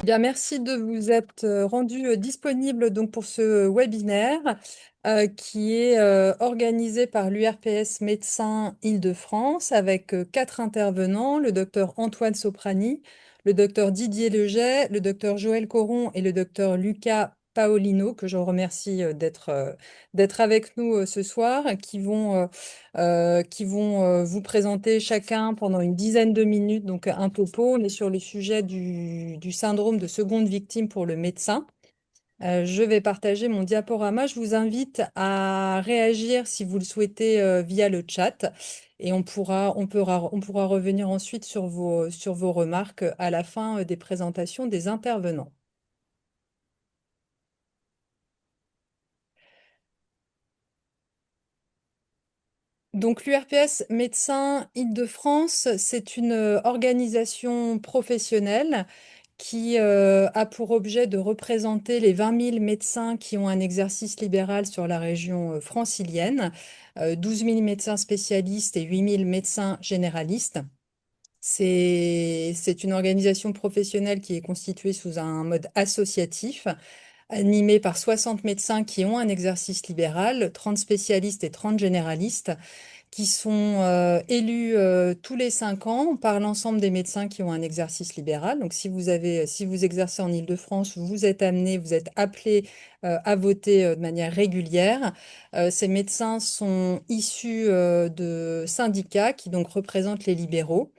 Bien, merci de vous être rendu disponible donc pour ce webinaire qui est organisé par l'URPS Médecins Île-de-France avec quatre intervenants, le docteur Antoine Soprani, le docteur Didier Leget, le docteur Joël Coron et le docteur Luca Paolino, que je remercie d'être avec nous ce soir, qui vont vous présenter chacun pendant une dizaine de minutes, donc un topo. On est sur le sujet du syndrome de seconde victime pour le médecin. Je vais partager mon diaporama. Je vous invite à réagir si vous le souhaitez via le chat et on pourra revenir ensuite sur vos remarques à la fin des présentations des intervenants. Donc l'URPS Médecins Île-de-France, c'est une organisation professionnelle qui a pour objet de représenter les 20 000 médecins qui ont un exercice libéral sur la région francilienne, 12 000 médecins spécialistes et 8 000 médecins généralistes. C'est une organisation professionnelle qui est constituée sous un mode associatif, animée par 60 médecins qui ont un exercice libéral, 30 spécialistes et 30 généralistes qui sont élus tous les 5 ans par l'ensemble des médecins qui ont un exercice libéral. Donc, si vous exercez en Île-de-France, vous êtes appelé à voter de manière régulière. Ces médecins sont issus de syndicats qui donc représentent les libéraux.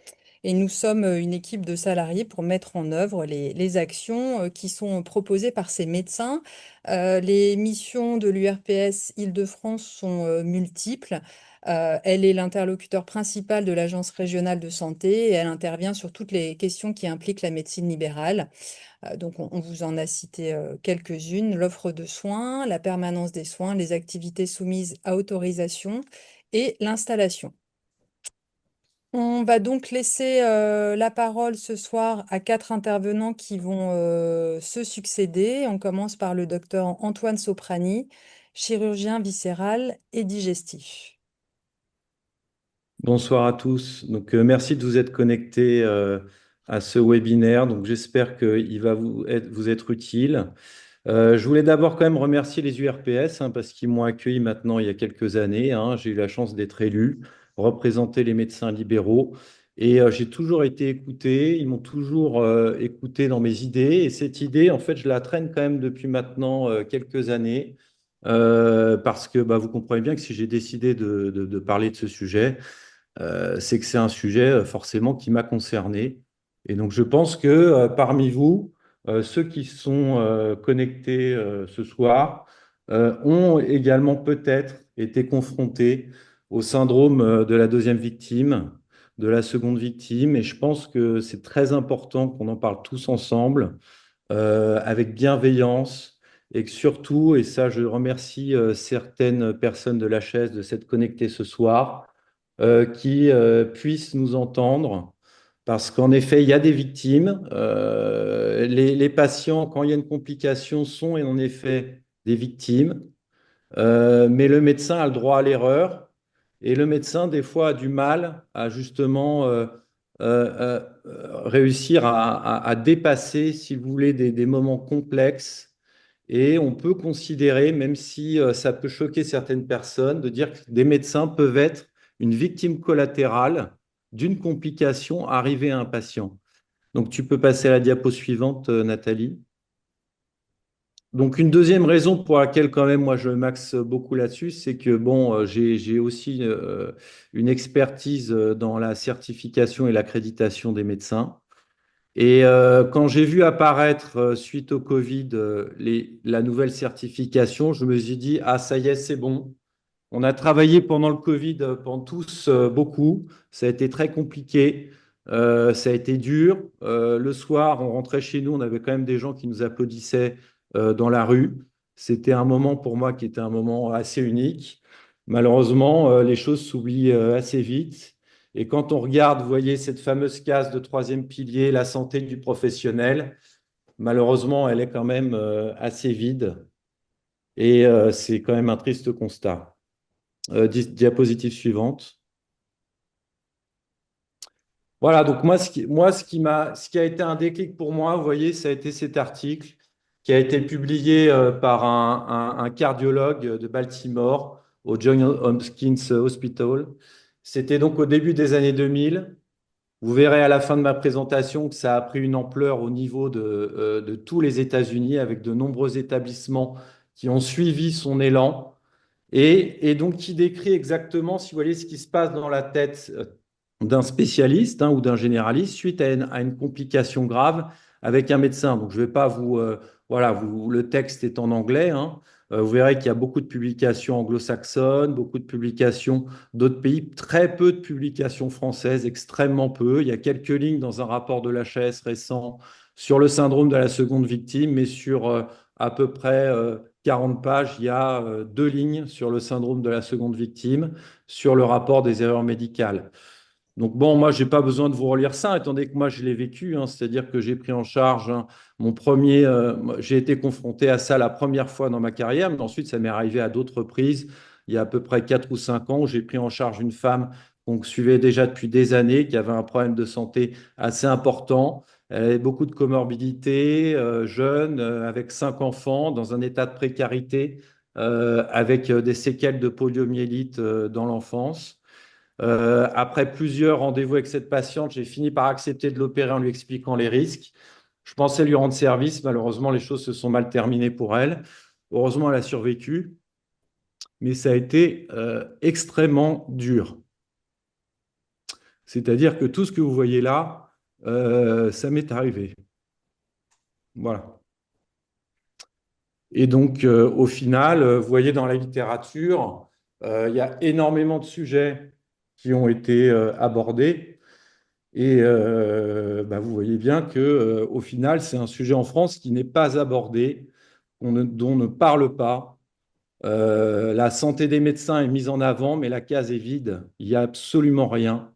Et nous sommes une équipe de salariés pour mettre en œuvre les actions qui sont proposées par ces médecins. Les missions de l'URPS Île-de-France sont multiples. Elle est l'interlocuteur principal de l'Agence régionale de santé et elle intervient sur toutes les questions qui impliquent la médecine libérale. Donc, on vous en a cité quelques-unes, l'offre de soins, la permanence des soins, les activités soumises à autorisation et l'installation. On va donc laisser la parole ce soir à quatre intervenants qui vont se succéder. On commence par le docteur Antoine Soprani, chirurgien viscéral et digestif. Bonsoir à tous. Merci de vous être connectés à ce webinaire. Donc, j'espère qu'il va vous être utile. Je voulais d'abord quand même remercier les URPS parce qu'ils m'ont accueilli maintenant il y a quelques années. J'ai eu la chance d'être élu, représenter les médecins libéraux. Et j'ai toujours été écouté. Ils m'ont toujours écouté dans mes idées. Et cette idée, en fait, je la traîne quand même depuis maintenant quelques années. Parce que vous comprenez bien que si j'ai décidé de parler de ce sujet, c'est que c'est un sujet forcément qui m'a concerné. Et donc, je pense que parmi vous, ceux qui sont connectés ce soir ont également peut-être été confrontés au syndrome de la deuxième victime, de la seconde victime. Et je pense que c'est très important qu'on en parle tous ensemble, avec bienveillance. Et que surtout, et ça, je remercie certaines personnes de la chaise de s'être connectées ce soir, qui puissent nous entendre, parce qu'en effet, il y a des victimes. Les patients, quand il y a une complication, sont en effet des victimes. Mais le médecin a le droit à l'erreur, et le médecin, des fois, a du mal à justement réussir à dépasser, si vous voulez, des moments complexes. Et on peut considérer, même si ça peut choquer certaines personnes, de dire que des médecins peuvent être une victime collatérale d'une complication arrivée à un patient. Donc, tu peux passer à la diapo suivante, Nathalie. Donc, une deuxième raison pour laquelle, quand même, moi, je m'axe beaucoup là-dessus, c'est que, bon, j'ai aussi une expertise dans la certification et l'accréditation des médecins. Et quand j'ai vu apparaître, suite au Covid, la nouvelle certification, je me suis dit, ah, ça y est, c'est bon. On a travaillé pendant le Covid, pendant tous, beaucoup. Ça a été très compliqué. Ça a été dur. Le soir, on rentrait chez nous, on avait quand même des gens qui nous applaudissaient dans la rue. C'était un moment pour moi qui était un moment assez unique. Malheureusement, les choses s'oublient assez vite. Et quand on regarde, vous voyez cette fameuse case de troisième pilier, la santé du professionnel, malheureusement, elle est quand même assez vide. Et c'est quand même un triste constat. Diapositive suivante. Voilà, donc ce qui a été un déclic pour moi, vous voyez, ça a été cet article qui a été publié par un cardiologue de Baltimore au Johns Hopkins Hospital. C'était donc au début des années 2000. Vous verrez à la fin de ma présentation que ça a pris une ampleur au niveau de tous les États-Unis avec de nombreux établissements qui ont suivi son élan et donc qui décrit exactement, si vous voyez, ce qui se passe dans la tête d'un spécialiste ou d'un généraliste suite à une complication grave avec un médecin. Donc, je ne vais pas voilà, le texte est en anglais. Vous verrez qu'il y a beaucoup de publications anglo-saxonnes, beaucoup de publications d'autres pays, très peu de publications françaises, extrêmement peu. Il y a quelques lignes dans un rapport de l'HAS récent sur le syndrome de la seconde victime, mais sur à peu près 40 pages, il y a deux lignes sur le syndrome de la seconde victime, sur le rapport des erreurs médicales. Donc bon, moi, j'ai pas besoin de vous relire ça, étant donné que moi, je l'ai vécu, c'est-à-dire que j'ai pris en charge mon premier, j'ai été confronté à ça la première fois dans ma carrière, mais ensuite, ça m'est arrivé à d'autres reprises, il y a à peu près 4 ou 5 ans, où j'ai pris en charge une femme qu'on suivait déjà depuis des années, qui avait un problème de santé assez important. Elle avait beaucoup de comorbidités, jeune, avec 5 enfants, dans un état de précarité, avec des séquelles de poliomyélite dans l'enfance. Après plusieurs rendez-vous avec cette patiente, j'ai fini par accepter de l'opérer en lui expliquant les risques. Je pensais lui rendre service. Malheureusement, les choses se sont mal terminées pour elle. Heureusement, elle a survécu, mais ça a été extrêmement dur. C'est-à-dire que tout ce que vous voyez là, ça m'est arrivé. Voilà. Et donc, au final, vous voyez dans la littérature, il y a énormément de sujets qui ont été abordés. Et vous voyez bien que, au final, c'est un sujet en France qui n'est pas abordé, dont on ne parle pas. La santé des médecins est mise en avant, mais la case est vide. Il n'y a absolument rien.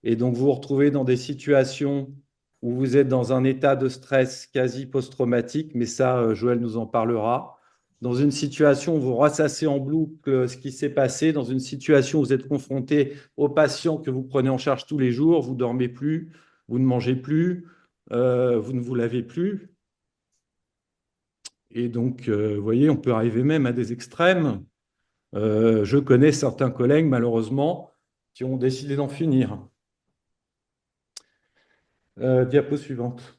Et donc, vous vous retrouvez dans des situations où vous êtes dans un état de stress quasi post-traumatique, mais ça, Joël nous en parlera. Dans une situation où vous ressassez en boucle ce qui s'est passé, dans une situation où vous êtes confronté aux patients que vous prenez en charge tous les jours, vous dormez plus, vous ne mangez plus, vous ne vous lavez plus. Et donc, vous voyez, on peut arriver même à des extrêmes. Je connais certains collègues, malheureusement, qui ont décidé d'en finir. Diapo suivante.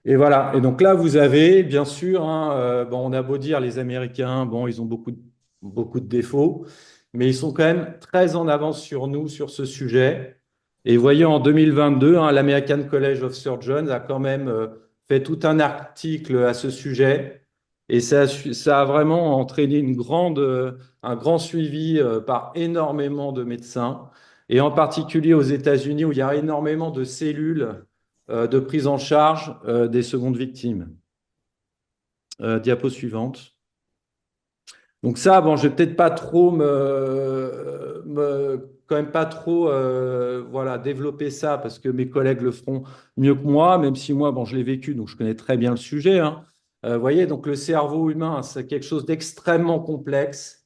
Et voilà. Et donc là, vous avez, bien sûr, bon, on a beau dire les Américains, bon, ils ont beaucoup de défauts, mais ils sont quand même très en avance sur nous sur ce sujet. Et voyez, en 2022, l'American College of Surgeons a quand même fait tout un article à ce sujet. Et ça a vraiment entraîné un grand suivi par énormément de médecins, et en particulier aux États-Unis, où il y a énormément de cellules de prise en charge des secondes victimes. Diapo suivante. Donc ça, bon, je vais peut-être pas trop quand même pas trop voilà, développer ça parce que mes collègues le feront mieux que moi, même si moi, bon, je l'ai vécu, donc je connais très bien le sujet. Vous voyez, donc le cerveau humain, c'est quelque chose d'extrêmement complexe.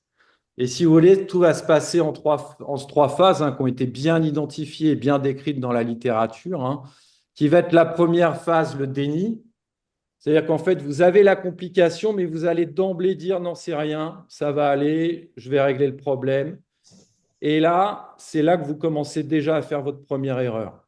Et si vous voulez, tout va se passer en trois phases qui ont été bien identifiées et bien décrites dans la littérature, qui va être la première phase, le déni. C'est-à-dire qu'en fait, vous avez la complication, mais vous allez d'emblée dire non, c'est rien, ça va aller, je vais régler le problème. Et là, c'est là que vous commencez déjà à faire votre première erreur.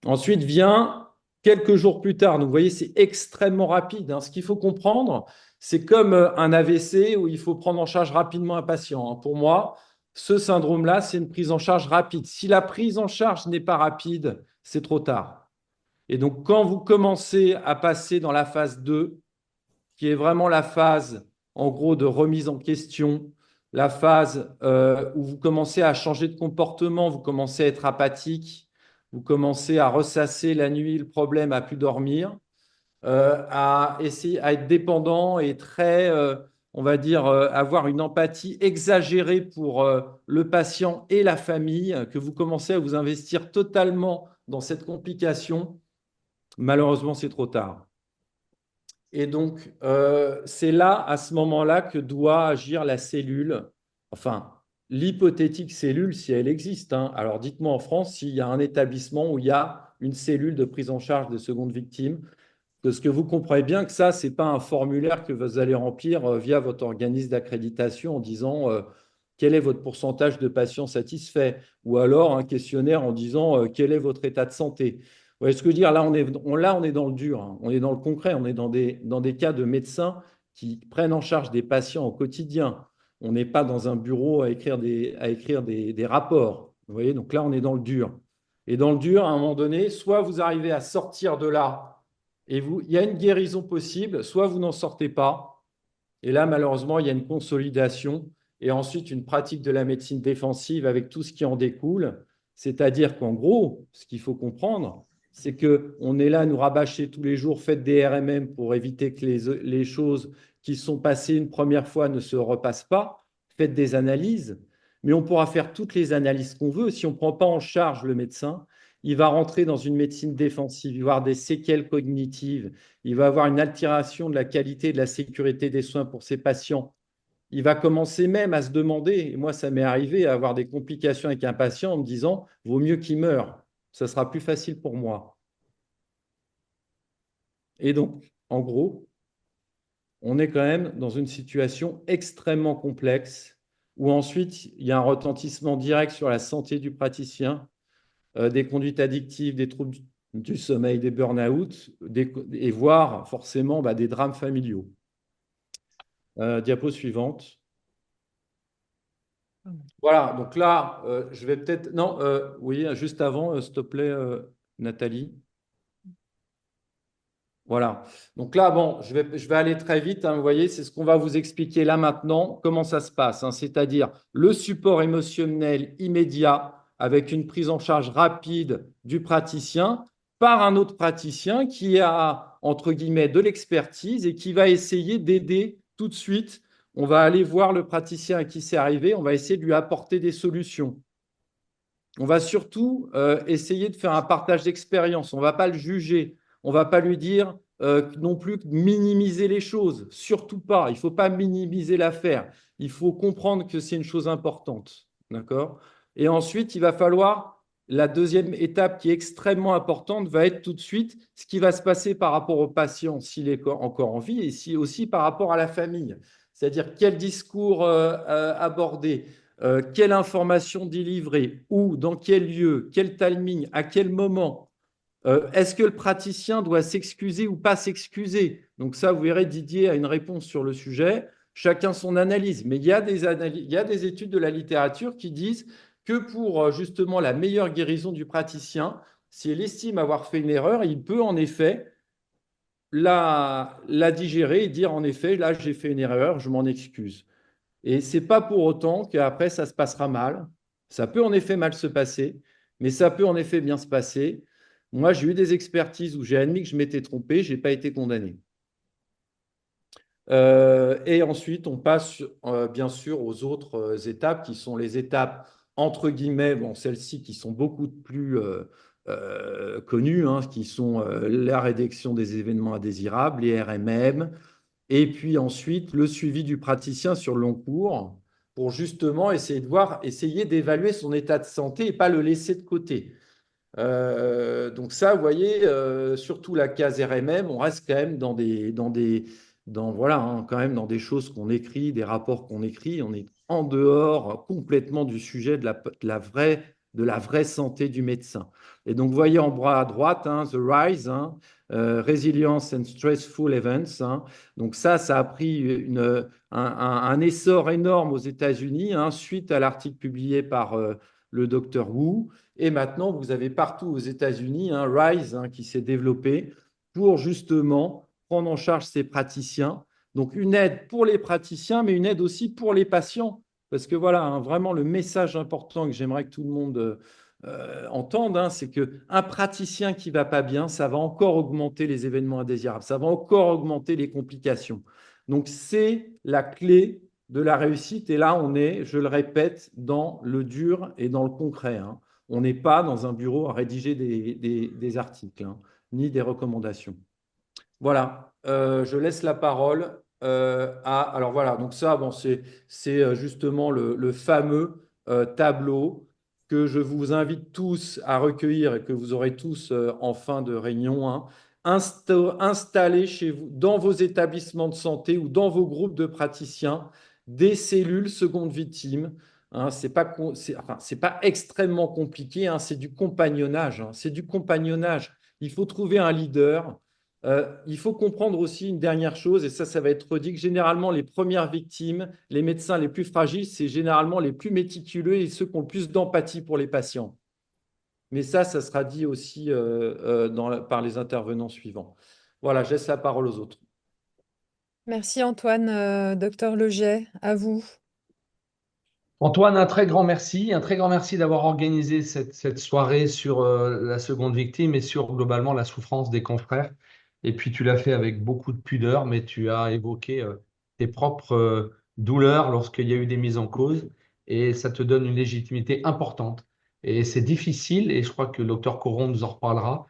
Ensuite vient quelques jours plus tard. Donc, vous voyez, c'est extrêmement rapide. Ce qu'il faut comprendre, c'est comme un AVC où il faut prendre en charge rapidement un patient. Pour moi, ce syndrome-là, c'est une prise en charge rapide. Si la prise en charge n'est pas rapide, c'est trop tard. Et donc, quand vous commencez à passer dans la phase 2, qui est vraiment la phase, en gros, de remise en question, la phase où vous commencez à changer de comportement, vous commencez à être apathique, vous commencez à ressasser la nuit le problème, à plus dormir, à essayer à être dépendant et très, on va dire, avoir une empathie exagérée pour le patient et la famille, que vous commencez à vous investir totalement dans cette complication, malheureusement, c'est trop tard. Et donc, c'est là, à ce moment-là, que doit agir la cellule. Enfin, l'hypothétique cellule, si elle existe, hein. Alors, dites-moi en France s'il y a un établissement où il y a une cellule de prise en charge des secondes victimes. Parce que vous comprenez bien que ça, ce n'est pas un formulaire que vous allez remplir via votre organisme d'accréditation en disant quel est votre pourcentage de patients satisfaits, ou alors un questionnaire en disant quel est votre état de santé. Vous voyez ce que je veux dire? Là, on est dans le dur, hein. On est dans le concret, on est dans des cas de médecins qui prennent en charge des patients au quotidien. On n'est pas dans un bureau à écrire des rapports. Vous voyez, donc là, on est dans le dur. Et dans le dur, à un moment donné, soit vous arrivez à sortir de là et il y a une guérison possible, soit vous n'en sortez pas. Et là, malheureusement, il y a une consolidation et ensuite une pratique de la médecine défensive avec tout ce qui en découle. C'est-à-dire qu'en gros, ce qu'il faut comprendre, c'est qu'on est là à nous rabâcher tous les jours, faites des RMM pour éviter que les choses qui sont passées une première fois ne se repassent pas, faites des analyses, mais on pourra faire toutes les analyses qu'on veut. Si on ne prend pas en charge le médecin, il va rentrer dans une médecine défensive, il va avoir des séquelles cognitives, il va avoir une altération de la qualité et de la sécurité des soins pour ses patients. Il va commencer même à se demander, et moi ça m'est arrivé, à avoir des complications avec un patient en me disant, vaut mieux qu'il meure, ça sera plus facile pour moi. Et donc, en gros, on est quand même dans une situation extrêmement complexe où ensuite il y a un retentissement direct sur la santé du praticien, des conduites addictives, des troubles du sommeil, des burn-out, et voire forcément des drames familiaux. Diapo suivante. Voilà, donc là, je vais peut-être... Non, oui, juste avant, s'il te plaît, Nathalie. Voilà. Donc là, bon, je vais aller très vite, hein, vous voyez, c'est ce qu'on va vous expliquer là maintenant, comment ça se passe, hein, c'est-à-dire le support émotionnel immédiat avec une prise en charge rapide du praticien par un autre praticien qui a, entre guillemets, de l'expertise et qui va essayer d'aider tout de suite. On va aller voir le praticien à qui c'est arrivé, on va essayer de lui apporter des solutions. On va surtout essayer de faire un partage d'expérience. On ne va pas le juger. On ne va pas lui dire non plus minimiser les choses. Surtout pas. Il ne faut pas minimiser l'affaire. Il faut comprendre que c'est une chose importante. D'accord? Et ensuite, il va falloir, la deuxième étape qui est extrêmement importante, va être tout de suite ce qui va se passer par rapport au patient s'il est encore en vie et aussi par rapport à la famille. C'est-à-dire quel discours aborder, quelle information délivrer, où, dans quel lieu, quel timing, à quel moment. Est-ce que le praticien doit s'excuser ou pas s'excuser? Donc ça, vous verrez, Didier a une réponse sur le sujet. Chacun son analyse. Mais il y a des études de la littérature qui disent que pour justement la meilleure guérison du praticien, si elle estime avoir fait une erreur, il peut en effet la digérer et dire en effet, là j'ai fait une erreur, je m'en excuse. Et ce n'est pas pour autant qu'après, ça se passera mal. Ça peut en effet mal se passer, mais ça peut en effet bien se passer. Moi, j'ai eu des expertises où j'ai admis que je m'étais trompé, je n'ai pas été condamné. Et ensuite, on passe bien sûr aux autres étapes qui sont les étapes entre guillemets, bon, celles-ci qui sont beaucoup plus connues, hein, qui sont la rédaction des événements indésirables, les RMM, et puis ensuite, le suivi du praticien sur le long cours pour justement essayer de voir, essayer d'évaluer son état de santé et pas le laisser de côté. Donc ça, vous voyez, surtout la case RMM, on reste quand même voilà, hein, quand même dans des choses qu'on écrit, des rapports qu'on écrit. On est en dehors complètement du sujet de la vraie santé du médecin. Et donc, vous voyez en bas à droite, hein, The Rise, hein, Resilience and Stressful Events, hein. Donc ça a pris un essor énorme aux États-Unis, hein, suite à l'article publié par le docteur Wu. Et maintenant, vous avez partout aux États-Unis un RISE, hein, qui s'est développé pour justement prendre en charge ces praticiens. Donc une aide pour les praticiens, mais une aide aussi pour les patients. Parce que voilà, hein, vraiment le message important que j'aimerais que tout le monde entende, hein, c'est qu'un praticien qui ne va pas bien, ça va encore augmenter les événements indésirables, ça va encore augmenter les complications. Donc c'est la clé de la réussite. Et là, on est, je le répète, dans le dur et dans le concret, hein. On n'est pas dans un bureau à rédiger des articles, hein, ni des recommandations. Voilà, je laisse la parole alors voilà, donc ça, bon, c'est justement le fameux tableau que je vous invite tous à recueillir et que vous aurez tous en fin de réunion, hein. Installez chez vous, dans vos établissements de santé ou dans vos groupes de praticiens, des cellules seconde victime. Hein, c'est pas extrêmement compliqué, hein, c'est du compagnonnage, hein, c'est du compagnonnage. Il faut trouver un leader. Il faut comprendre aussi une dernière chose, et ça va être redit, que généralement les premières victimes, les médecins les plus fragiles, c'est généralement les plus méticuleux et ceux qui ont le plus d'empathie pour les patients. Mais ça sera dit aussi par les intervenants suivants. Voilà, je laisse la parole aux autres. Merci Antoine, docteur Leget, à vous. Antoine, un très grand merci d'avoir organisé cette soirée sur la seconde victime et sur globalement la souffrance des confrères. Et puis tu l'as fait avec beaucoup de pudeur, mais tu as évoqué tes propres douleurs lorsqu'il y a eu des mises en cause et ça te donne une légitimité importante. Et c'est difficile, et je crois que le docteur Coron nous en reparlera,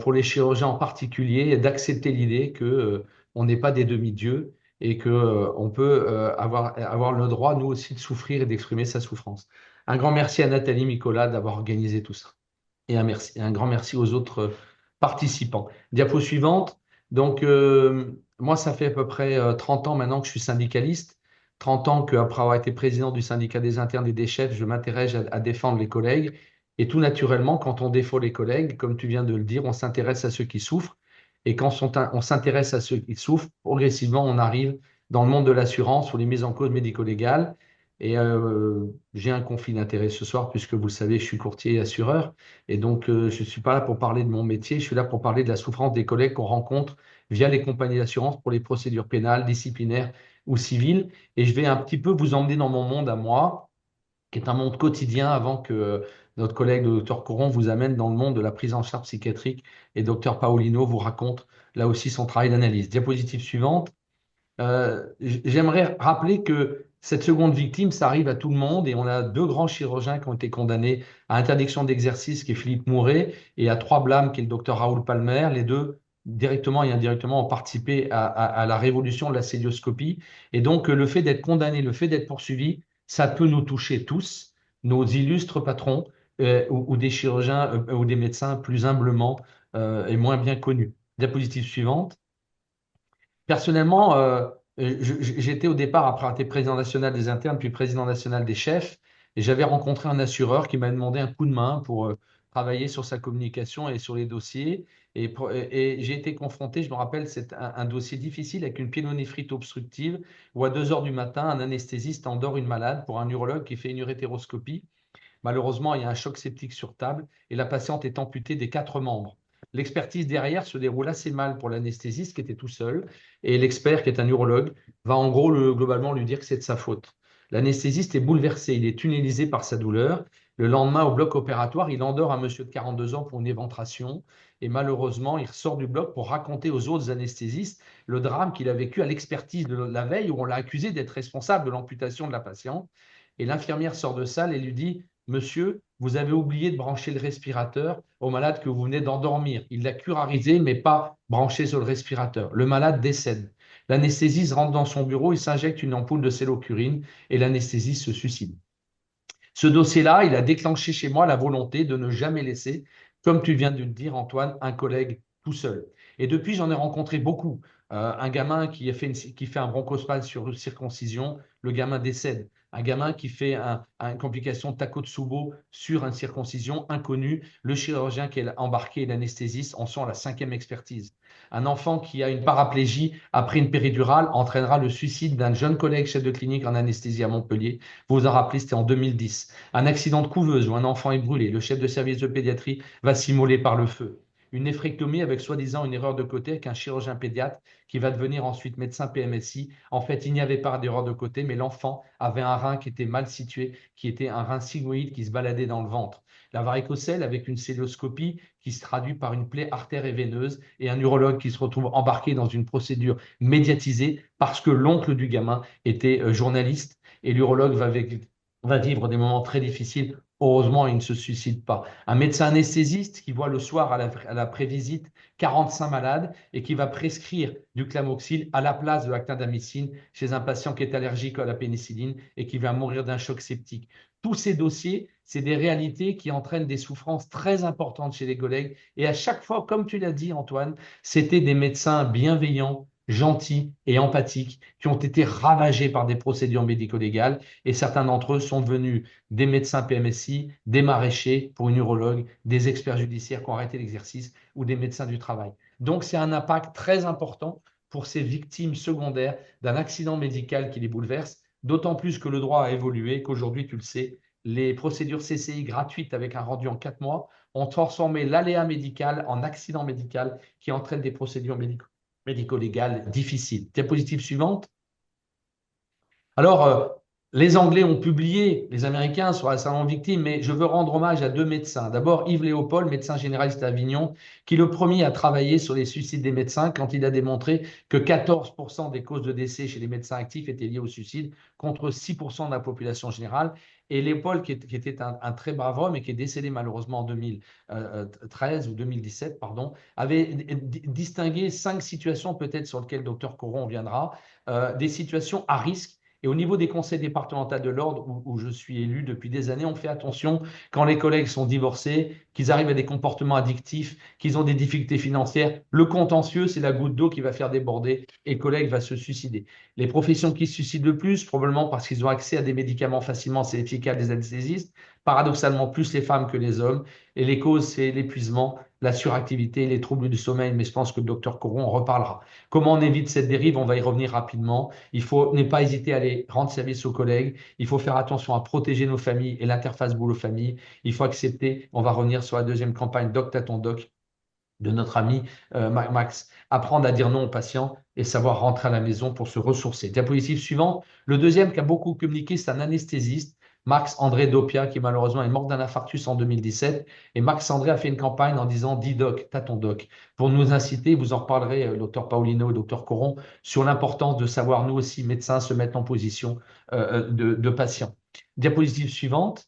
pour les chirurgiens en particulier, d'accepter l'idée que on n'est pas des demi-dieux et que on peut avoir le droit, nous aussi, de souffrir et d'exprimer sa souffrance. Un grand merci à Nathalie Nicolas d'avoir organisé tout ça. Et un grand merci aux autres participants. Diapo suivante. Donc, moi, ça fait à peu près 30 ans maintenant que je suis syndicaliste. 30 ans qu'après avoir été président du syndicat des internes et des chefs, je m'intéresse à défendre les collègues. Et tout naturellement, quand on défend les collègues, comme tu viens de le dire, on s'intéresse à ceux qui souffrent. Et quand on s'intéresse à ceux qui souffrent, progressivement, on arrive dans le monde de l'assurance ou les mises en cause médico-légales. Et j'ai un conflit d'intérêts ce soir, puisque vous le savez, je suis courtier et assureur. Et donc, je ne suis pas là pour parler de mon métier, je suis là pour parler de la souffrance des collègues qu'on rencontre via les compagnies d'assurance pour les procédures pénales, disciplinaires ou civiles. Et je vais un petit peu vous emmener dans mon monde à moi, qui est un monde quotidien, avant que notre collègue le docteur Coron vous amène dans le monde de la prise en charge psychiatrique et docteur Paolino vous raconte là aussi son travail d'analyse. Diapositive suivante. J'aimerais rappeler que cette seconde victime, ça arrive à tout le monde et on a deux grands chirurgiens qui ont été condamnés à interdiction d'exercice, qui est Philippe Mouret, et à trois blâmes, qui est le docteur Raoul Palmer. Les deux, directement et indirectement, ont participé à la révolution de la célioscopie. Et donc, le fait d'être condamné, le fait d'être poursuivi, ça peut nous toucher tous, nos illustres patrons ou des chirurgiens ou des médecins plus humblement et moins bien connus. Diapositive suivante. Personnellement, j'étais au départ, après avoir été président national des internes, puis président national des chefs, et j'avais rencontré un assureur qui m'a demandé un coup de main pour travailler sur sa communication et sur les dossiers. Et j'ai été confronté, je me rappelle, c'est un dossier difficile avec une pyélonéphrite obstructive, où à 2 heures du matin, un anesthésiste endort une malade pour un urologue qui fait une urétéroscopie. Malheureusement, il y a un choc septique sur table et la patiente est amputée des 4 membres. L'expertise derrière se déroule assez mal pour l'anesthésiste qui était tout seul et l'expert, qui est un urologue, va en gros globalement lui dire que c'est de sa faute. L'anesthésiste est bouleversé, il est tunnelisé par sa douleur. Le lendemain, au bloc opératoire, il endort un monsieur de 42 ans pour une éventration et malheureusement, il ressort du bloc pour raconter aux autres anesthésistes le drame qu'il a vécu à l'expertise de la veille, où on l'a accusé d'être responsable de l'amputation de la patiente. Et l'infirmière sort de salle et lui dit: Monsieur, vous avez oublié de brancher le respirateur au malade que vous venez d'endormir. Il l'a curarisé, mais pas branché sur le respirateur. Le malade décède. L'anesthésiste rentre dans son bureau, il s'injecte une ampoule de cellocurine et l'anesthésiste se suicide. Ce dossier-là, il a déclenché chez moi la volonté de ne jamais laisser, comme tu viens de le dire, Antoine, un collègue tout seul. Et depuis, j'en ai rencontré beaucoup. Un gamin qui fait un bronchospasme sur circoncision, le gamin décède. Un gamin qui fait une complication de Takotsubo sur une circoncision inconnue, le chirurgien qui est embarqué et l'anesthésiste en sont à la 5e expertise. Un enfant qui a une paraplégie après une péridurale entraînera le suicide d'un jeune collègue chef de clinique en anesthésie à Montpellier. Vous vous en rappelez, c'était en 2010. Un accident de couveuse où un enfant est brûlé, le chef de service de pédiatrie va s'immoler par le feu. Une néphrectomie avec soi-disant une erreur de côté avec un chirurgien pédiatre qui va devenir ensuite médecin PMSI. En fait, il n'y avait pas d'erreur de côté, mais l'enfant avait un rein qui était mal situé, qui était un rein sigmoïde qui se baladait dans le ventre. La varicocèle avec une célioscopie qui se traduit par une plaie artère et veineuse et un urologue qui se retrouve embarqué dans une procédure médiatisée parce que l'oncle du gamin était journaliste et l'urologue va vivre des moments très difficiles Heureusement, il ne se suicide pas. Un médecin anesthésiste qui voit le soir à la prévisite 45 malades et qui va prescrire du Clamoxyl à la place de la clindamycine chez un patient qui est allergique à la pénicilline et qui va mourir d'un choc septique. Tous ces dossiers, c'est des réalités qui entraînent des souffrances très importantes chez les collègues. Et à chaque fois, comme tu l'as dit, Antoine, c'était des médecins bienveillants, gentils et empathiques qui ont été ravagés par des procédures médico-légales. Et certains d'entre eux sont devenus des médecins PMSI, des maraîchers pour une urologue, des experts judiciaires qui ont arrêté l'exercice ou des médecins du travail. Donc, c'est un impact très important pour ces victimes secondaires d'un accident médical qui les bouleverse, d'autant plus que le droit a évolué, qu'aujourd'hui, tu le sais, les procédures CCI gratuites avec un rendu en 4 mois ont transformé l'aléa médical en accident médical qui entraîne des procédures médico-légales difficiles. Diapositive suivante. Alors, les Anglais ont publié, les Américains sur la salon victime, mais je veux rendre hommage à deux médecins. D'abord, Yves Léopold, médecin généraliste à Avignon, qui le premier a travaillé sur les suicides des médecins quand il a démontré que 14% des causes de décès chez les médecins actifs étaient liées au suicide, contre 6% de la population générale. Et Léopold, qui était un très brave homme et qui est décédé malheureusement en 2013 ou 2017, pardon, avait distingué 5 situations peut-être sur lesquelles le docteur Coron viendra, des situations à risque. Et au niveau des conseils départementaux de l'ordre, où je suis élu depuis des années, on fait attention quand les collègues sont divorcés, qu'ils arrivent à des comportements addictifs, qu'ils ont des difficultés financières. Le contentieux, c'est la goutte d'eau qui va faire déborder et le collègue va se suicider. Les professions qui se suicident le plus, probablement parce qu'ils ont accès à des médicaments facilement, c'est efficace des anesthésistes, paradoxalement plus les femmes que les hommes. Et les causes, c'est l'épuisement, la suractivité, les troubles du sommeil, mais je pense que le docteur Coron en reparlera. Comment on évite cette dérive? On va y revenir rapidement. Il faut ne pas hésiter à aller rendre service aux collègues. Il faut faire attention à protéger nos familles et l'interface boulot-famille. Il faut accepter, on va revenir sur la deuxième campagne Doc à ton doc de notre ami Max, apprendre à dire non aux patients et savoir rentrer à la maison pour se ressourcer. Diapositive suivante. Le deuxième qui a beaucoup communiqué, c'est un anesthésiste, Max-André Doppia, qui malheureusement est mort d'un infarctus en 2017. Et Max-André a fait une campagne en disant « Dis doc, t'as ton doc », pour nous inciter, vous en reparlerez, le docteur Paulino et le docteur Coron, sur l'importance de savoir, nous aussi, médecins, se mettre en position de patients. Diapositive suivante.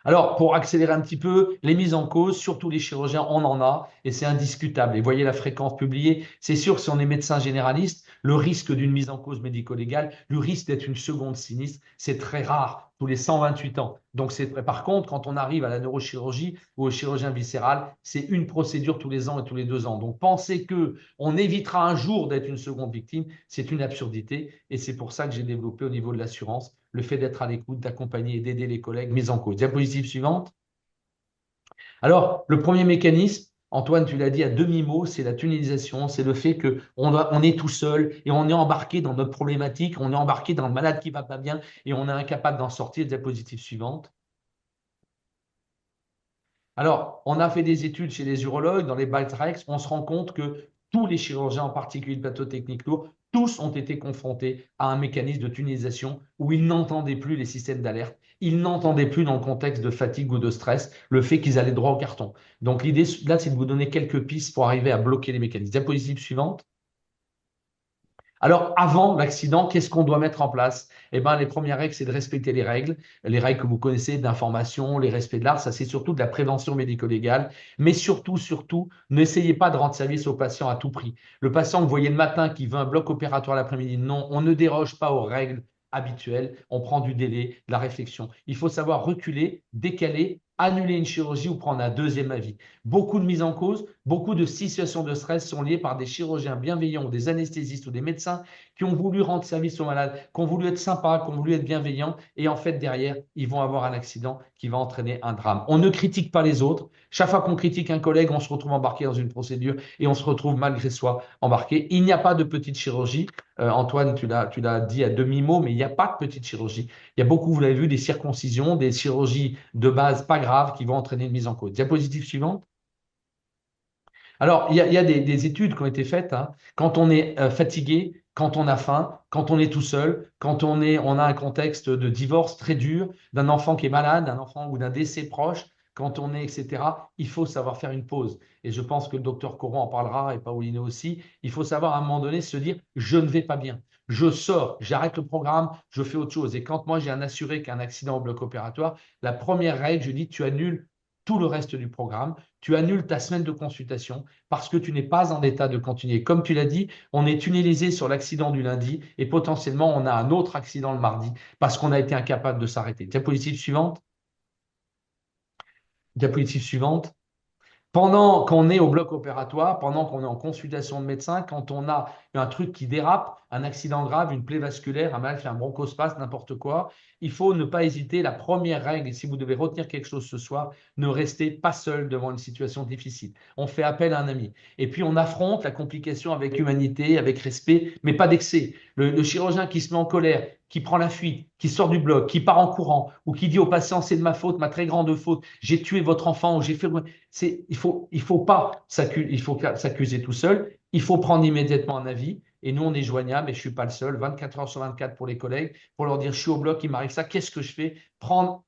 Alors, pour accélérer un petit peu, les mises en cause, surtout les chirurgiens, on en a, et c'est indiscutable. Et voyez la fréquence publiée. C'est sûr, si on est médecin généraliste, le risque d'une mise en cause médico-légale, le risque d'être une seconde sinistre, c'est très rare, tous les 128 ans. Donc, par contre, quand on arrive à la neurochirurgie ou au chirurgien viscéral, c'est une procédure tous les ans et tous les 2 ans. Donc, penser qu'on évitera un jour d'être une seconde victime, c'est une absurdité. Et c'est pour ça que j'ai développé au niveau de l'assurance le fait d'être à l'écoute, d'accompagner et d'aider les collègues mis en cause. Diapositive suivante. Alors, le premier mécanisme, Antoine, tu l'as dit à demi-mot, c'est la tunnelisation, c'est le fait qu'on est tout seul et on est embarqué dans notre problématique, on est embarqué dans le malade qui ne va pas bien et on est incapable d'en sortir. Diapositive suivante. Alors, on a fait des études chez les urologues, dans les Baltrex, on se rend compte que tous les chirurgiens, en particulier de plateau technique lourd, tous ont été confrontés à un mécanisme de tunnelisation où ils n'entendaient plus les systèmes d'alerte, ils n'entendaient plus dans le contexte de fatigue ou de stress le fait qu'ils allaient droit au carton. Donc l'idée là, c'est de vous donner quelques pistes pour arriver à bloquer les mécanismes. Diapositive suivante. Alors, avant l'accident, qu'est-ce qu'on doit mettre en place? Eh bien, les premières règles, c'est de respecter les règles que vous connaissez d'information, les respects de l'art, ça c'est surtout de la prévention médico-légale, mais surtout, n'essayez pas de rendre service au patient à tout prix. Le patient que vous voyez le matin qui veut un bloc opératoire l'après-midi, non, on ne déroge pas aux règles habituelles, on prend du délai, de la réflexion. Il faut savoir reculer, décaler, annuler une chirurgie ou prendre un deuxième avis. Beaucoup de mises en cause, beaucoup de situations de stress sont liées par des chirurgiens bienveillants ou des anesthésistes ou des médecins qui ont voulu rendre service aux malades, qui ont voulu être sympas, qui ont voulu être bienveillants et en fait derrière, ils vont avoir un accident qui va entraîner un drame. On ne critique pas les autres. Chaque fois qu'on critique un collègue, on se retrouve embarqué dans une procédure et on se retrouve malgré soi embarqué. Il n'y a pas de petite chirurgie. Antoine, tu l'as dit à demi-mot, mais il n'y a pas de petite chirurgie. Il y a beaucoup, vous l'avez vu, des circoncisions, des chirurgies de base pas graves qui vont entraîner une mise en cause. Diapositive suivante. Alors, il y a des études qui ont été faites. Hein. Quand on est fatigué, quand on a faim, quand on est tout seul, quand on a un contexte de divorce très dur, d'un enfant qui est malade, d'un enfant ou d'un décès proche, quand on est, etc., il faut savoir faire une pause. Et je pense que le docteur Coron en parlera, et Pauline aussi. Il faut savoir à un moment donné se dire, je ne vais pas bien. Je sors, j'arrête le programme, je fais autre chose. Et quand moi j'ai un assuré qui a un accident au bloc opératoire, la première règle, je dis, tu annules tout le reste du programme, tu annules ta semaine de consultation parce que tu n'es pas en état de continuer. Comme tu l'as dit, on est tunnelisé sur l'accident du lundi et potentiellement on a un autre accident le mardi parce qu'on a été incapable de s'arrêter. Diapositive suivante. Diapositive suivante. Pendant qu'on est au bloc opératoire, pendant qu'on est en consultation de médecin, quand on a un truc qui dérape, un accident grave, une plaie vasculaire, un mal, un bronchospasme, n'importe quoi, il faut ne pas hésiter. La première règle, et si vous devez retenir quelque chose ce soir, ne restez pas seul devant une situation difficile. On fait appel à un ami. Et puis on affronte la complication avec humanité, avec respect, mais pas d'excès. Le chirurgien qui se met en colère, qui prend la fuite, qui sort du bloc, qui part en courant, ou qui dit au patient c'est de ma faute, ma très grande faute, j'ai tué votre enfant, ou j'ai fait... Il faut pas s'accuser tout seul, il faut prendre immédiatement un avis. Et nous, on est joignable, et je ne suis pas le seul, 24 heures sur 24 pour les collègues, pour leur dire, je suis au bloc, il m'arrive ça, qu'est-ce que je fais?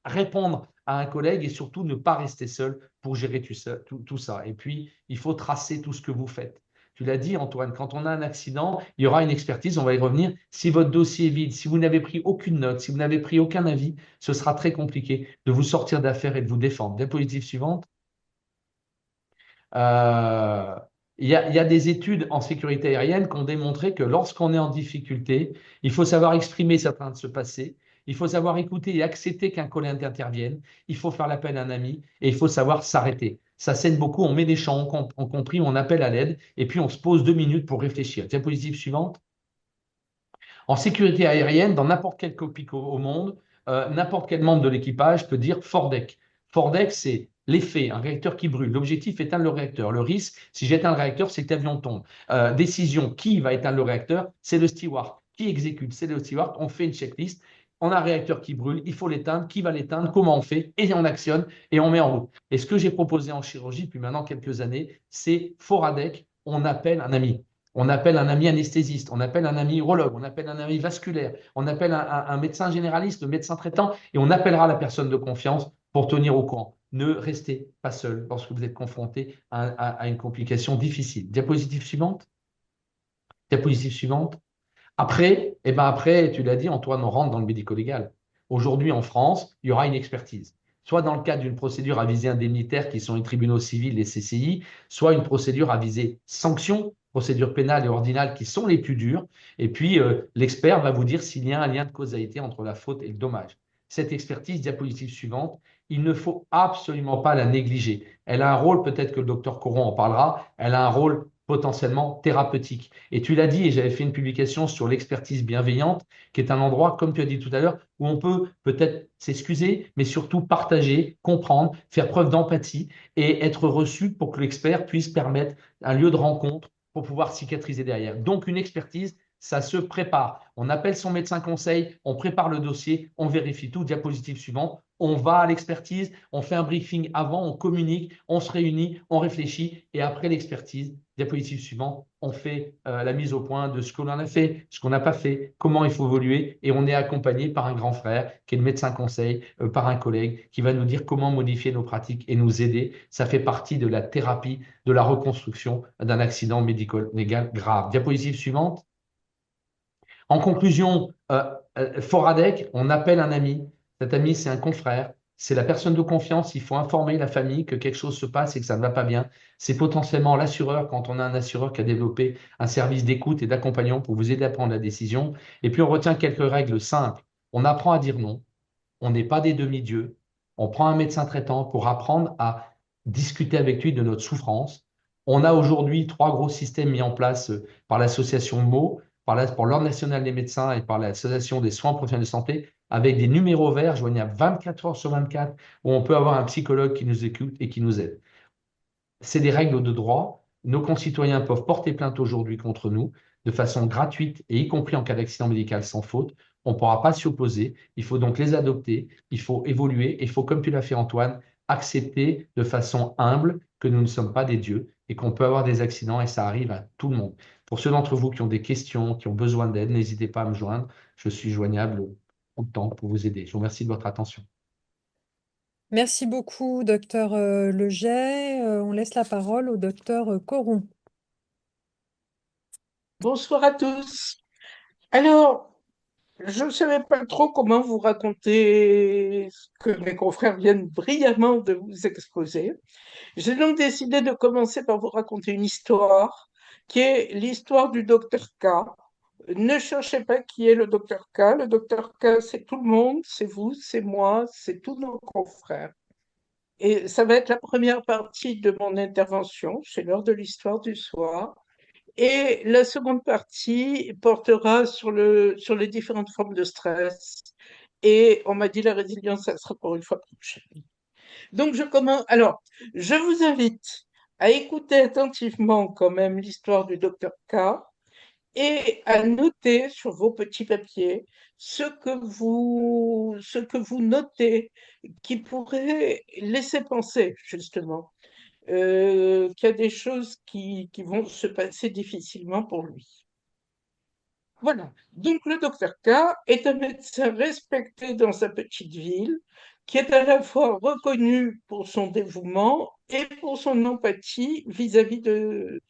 Répondre à un collègue et surtout ne pas rester seul pour gérer tout ça. Et puis, il faut tracer tout ce que vous faites. Tu l'as dit, Antoine, quand on a un accident, il y aura une expertise, on va y revenir. Si votre dossier est vide, si vous n'avez pris aucune note, si vous n'avez pris aucun avis, ce sera très compliqué de vous sortir d'affaire et de vous défendre. Diapositive suivante. Euh, il y a des études en sécurité aérienne qui ont démontré que lorsqu'on est en difficulté, il faut savoir exprimer ce qui est en train de se passer, il faut savoir écouter et accepter qu'un collègue intervienne, il faut faire l'appel à un ami et il faut savoir s'arrêter. Ça saigne beaucoup, on met des chants, on comprime, on appelle à l'aide et puis on se pose 2 minutes pour réfléchir. Diapositive suivante. En sécurité aérienne, dans n'importe quel cockpit au monde, n'importe quel membre de l'équipage peut dire FORDEC. FORDEC, c'est l'effet, un réacteur qui brûle. L'objectif, éteindre le réacteur. Le risque, si j'éteins le réacteur, c'est que l'avion tombe. Décision, qui va éteindre le réacteur? C'est le steward. Qui exécute? C'est le steward. On fait une checklist. On a un réacteur qui brûle, il faut l'éteindre. Qui va l'éteindre? Comment on fait? Et on actionne et on met en route. Et ce que j'ai proposé en chirurgie depuis maintenant quelques années, c'est FORADEC. On appelle un ami. On appelle un ami anesthésiste, on appelle un ami urologue, on appelle un ami vasculaire, on appelle un médecin généraliste, le médecin traitant, et on appellera la personne de confiance pour tenir au courant. Ne restez pas seul lorsque vous êtes confronté à une complication difficile. Diapositive suivante. Diapositive suivante. Après, après, tu l'as dit, Antoine, on rentre dans le médico-légal. Aujourd'hui, en France, il y aura une expertise. Soit dans le cadre d'une procédure à visée indemnitaire qui sont les tribunaux civils, les CCI, soit une procédure à visée sanction, procédure pénale et ordinale qui sont les plus dures. Et puis, l'expert va vous dire s'il y a un lien de causalité entre la faute et le dommage. Cette expertise, diapositive suivante, il ne faut absolument pas la négliger. Elle a un rôle, peut-être que le docteur Coron en parlera, elle a un rôle potentiellement thérapeutique. Et tu l'as dit, et j'avais fait une publication sur l'expertise bienveillante, qui est un endroit, comme tu as dit tout à l'heure, où on peut peut-être s'excuser, mais surtout partager, comprendre, faire preuve d'empathie et être reçu pour que l'expert puisse permettre un lieu de rencontre pour pouvoir cicatriser derrière. Donc, une expertise, ça se prépare. On appelle son médecin conseil, on prépare le dossier, on vérifie tout. Diapositive suivante. On va à l'expertise, on fait un briefing avant, on communique, on se réunit, on réfléchit et après l'expertise, diapositive suivante, on fait la mise au point de ce qu'on a fait, ce qu'on n'a pas fait, comment il faut évoluer et on est accompagné par un grand frère qui est le médecin conseil, par un collègue qui va nous dire comment modifier nos pratiques et nous aider. Ça fait partie de la thérapie, de la reconstruction d'un accident médico-légal grave. Diapositive suivante. En conclusion, Foradec, on appelle un ami. Cet ami, c'est un confrère. C'est la personne de confiance. Il faut informer la famille que quelque chose se passe et que ça ne va pas bien. C'est potentiellement l'assureur quand on a un assureur qui a développé un service d'écoute et d'accompagnement pour vous aider à prendre la décision. Et puis, on retient quelques règles simples. On apprend à dire non. On n'est pas des demi-dieux. On prend un médecin traitant pour apprendre à discuter avec lui de notre souffrance. On a aujourd'hui 3 gros systèmes mis en place par l'association MO, par l'Ordre national des médecins et par l'Association des soins professionnels de santé, avec des numéros verts joignables 24 heures sur 24, où on peut avoir un psychologue qui nous écoute et qui nous aide. C'est des règles de droit. Nos concitoyens peuvent porter plainte aujourd'hui contre nous de façon gratuite et y compris en cas d'accident médical sans faute. On ne pourra pas s'y opposer. Il faut donc les adopter. Il faut évoluer. Il faut, comme tu l'as fait, Antoine, accepter de façon humble que nous ne sommes pas des dieux et qu'on peut avoir des accidents et ça arrive à tout le monde. Pour ceux d'entre vous qui ont des questions, qui ont besoin d'aide, n'hésitez pas à me joindre. Je suis joignable tout le temps pour vous aider. Je vous remercie de votre attention. Merci beaucoup, docteur Leget. On laisse la parole au docteur Coron. Bonsoir à tous. Alors, je ne savais pas trop comment vous raconter ce que mes confrères viennent brillamment de vous exposer. J'ai donc décidé de commencer par vous raconter une histoire qui est l'histoire du docteur K. Ne cherchez pas qui est le docteur K. Le docteur K, c'est tout le monde, c'est vous, c'est moi, c'est tous nos confrères. Et ça va être la première partie de mon intervention. C'est l'heure de l'histoire du soir. Et la seconde partie portera sur les différentes formes de stress. Et on m'a dit la résilience, ça sera pour une fois prochaine. Donc je commence. Alors, je vous invite à écouter attentivement quand même l'histoire du docteur K et à noter sur vos petits papiers ce que vous notez qui pourrait laisser penser justement qu'il y a des choses qui vont se passer difficilement pour lui. Voilà. Donc, le docteur K est un médecin respecté dans sa petite ville, qui est à la fois reconnu pour son dévouement et pour son empathie vis-à-vis de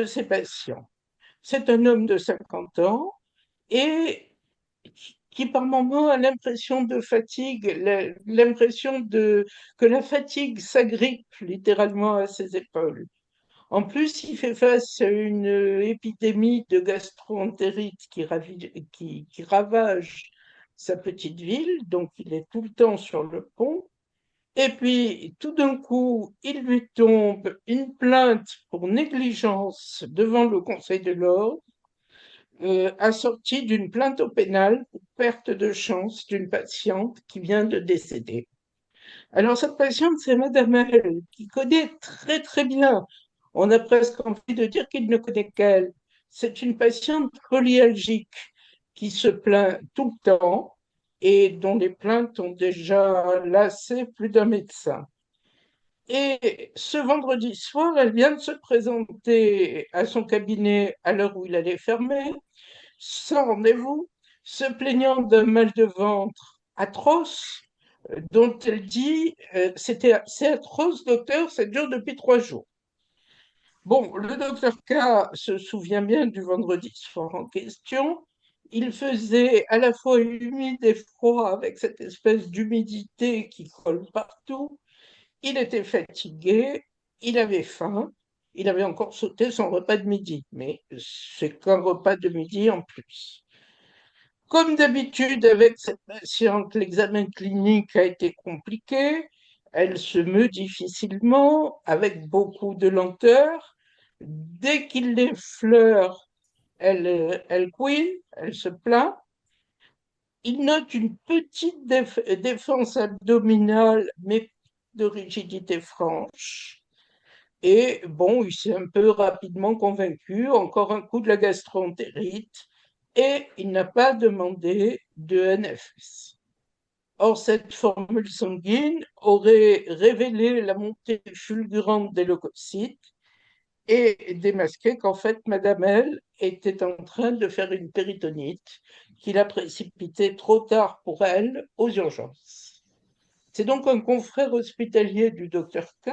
ses patients. C'est un homme de 50 ans et qui par moments a l'impression de fatigue, que la fatigue s'agrippe littéralement à ses épaules. En plus, il fait face à une épidémie de gastro-entérite qui ravage sa petite ville, donc il est tout le temps sur le pont. Et puis, tout d'un coup, il lui tombe une plainte pour négligence devant le Conseil de l'ordre, assortie d'une plainte au pénal pour perte de chance d'une patiente qui vient de décéder. Alors, cette patiente, c'est Madame L, qui connaît très très bien. On a presque envie de dire qu'il ne connaît qu'elle. C'est une patiente polyalgique qui se plaint tout le temps et dont les plaintes ont déjà lassé plus d'un médecin. Et ce vendredi soir, elle vient de se présenter à son cabinet à l'heure où il allait fermer, sans rendez-vous, se plaignant d'un mal de ventre atroce, dont elle dit c'est atroce, docteur, ça dure depuis 3 jours. Bon, le docteur K se souvient bien du vendredi soir en question. Il faisait à la fois humide et froid avec cette espèce d'humidité qui colle partout. Il était fatigué, il avait faim, il avait encore sauté son repas de midi, mais c'est qu'un repas de midi en plus. Comme d'habitude avec cette patiente, l'examen clinique a été compliqué. Elle se meut difficilement, avec beaucoup de lenteur. Dès qu'il l'effleure, elle couine, elle se plaint. Il note une petite défense abdominale, mais de rigidité franche. Et bon, il s'est un peu rapidement convaincu, encore un coup de la gastro-entérite, et il n'a pas demandé de NFS. Or, cette formule sanguine aurait révélé la montée fulgurante des leucocytes et démasqué qu'en fait, Madame L était en train de faire une péritonite qui l'a précipitée trop tard pour elle aux urgences. C'est donc un confrère hospitalier du docteur K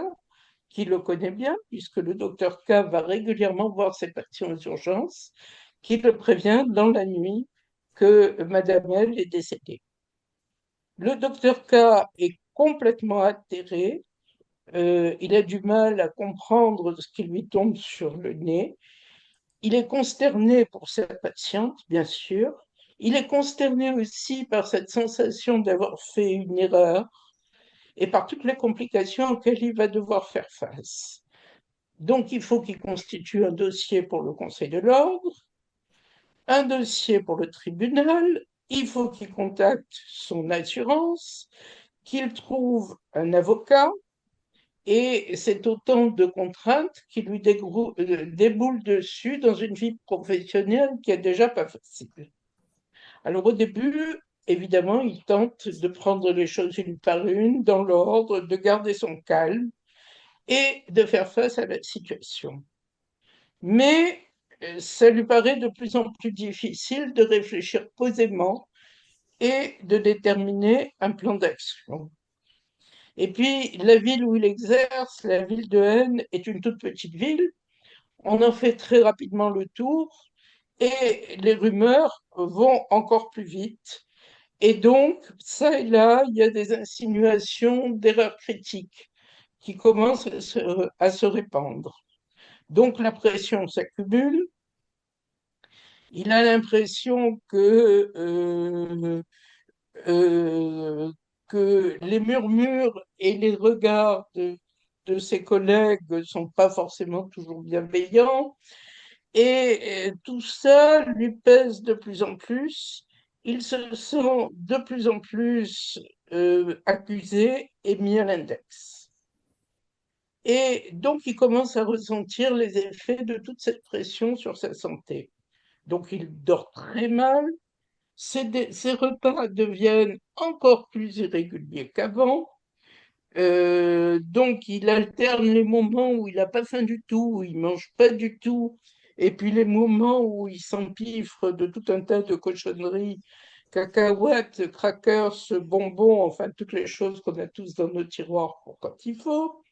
qui le connaît bien, puisque le docteur K va régulièrement voir ses patients aux urgences, qui le prévient dans la nuit que Madame L est décédée. Le docteur K est complètement atterré, il a du mal à comprendre ce qui lui tombe sur le nez, il est consterné pour sa patiente, bien sûr, il est consterné aussi par cette sensation d'avoir fait une erreur et par toutes les complications auxquelles il va devoir faire face. Donc, il faut qu'il constitue un dossier pour le Conseil de l'ordre, un dossier pour le tribunal, il faut qu'il contacte son assurance, qu'il trouve un avocat, et c'est autant de contraintes qui lui déboulent dessus dans une vie professionnelle qui est déjà pas facile. Alors au début, évidemment, il tente de prendre les choses une par une, dans l'ordre, de garder son calme et de faire face à la situation. Mais ça lui paraît de plus en plus difficile de réfléchir posément et de déterminer un plan d'action. Et puis, la ville où il exerce, la ville de Haine, est une toute petite ville. On en fait très rapidement le tour et les rumeurs vont encore plus vite. Et donc, ça et là, il y a des insinuations d'erreurs critiques qui commencent à se répandre. Donc, la pression s'accumule. Il a l'impression euh, que les murmures et les regards de ses collègues ne sont pas forcément toujours bienveillants. Et tout ça lui pèse de plus en plus. Il se sent de plus en plus accusé et mis à l'index. Et donc, il commence à ressentir les effets de toute cette pression sur sa santé. Donc, il dort très mal, ses repas deviennent encore plus irréguliers qu'avant. Donc, il alterne les moments où il n'a pas faim du tout, où il mange pas du tout, et puis les moments où il s'empiffre de tout un tas de cochonneries, cacahuètes, crackers, bonbons, enfin toutes les choses qu'on a tous dans nos tiroirs pour quand il faut.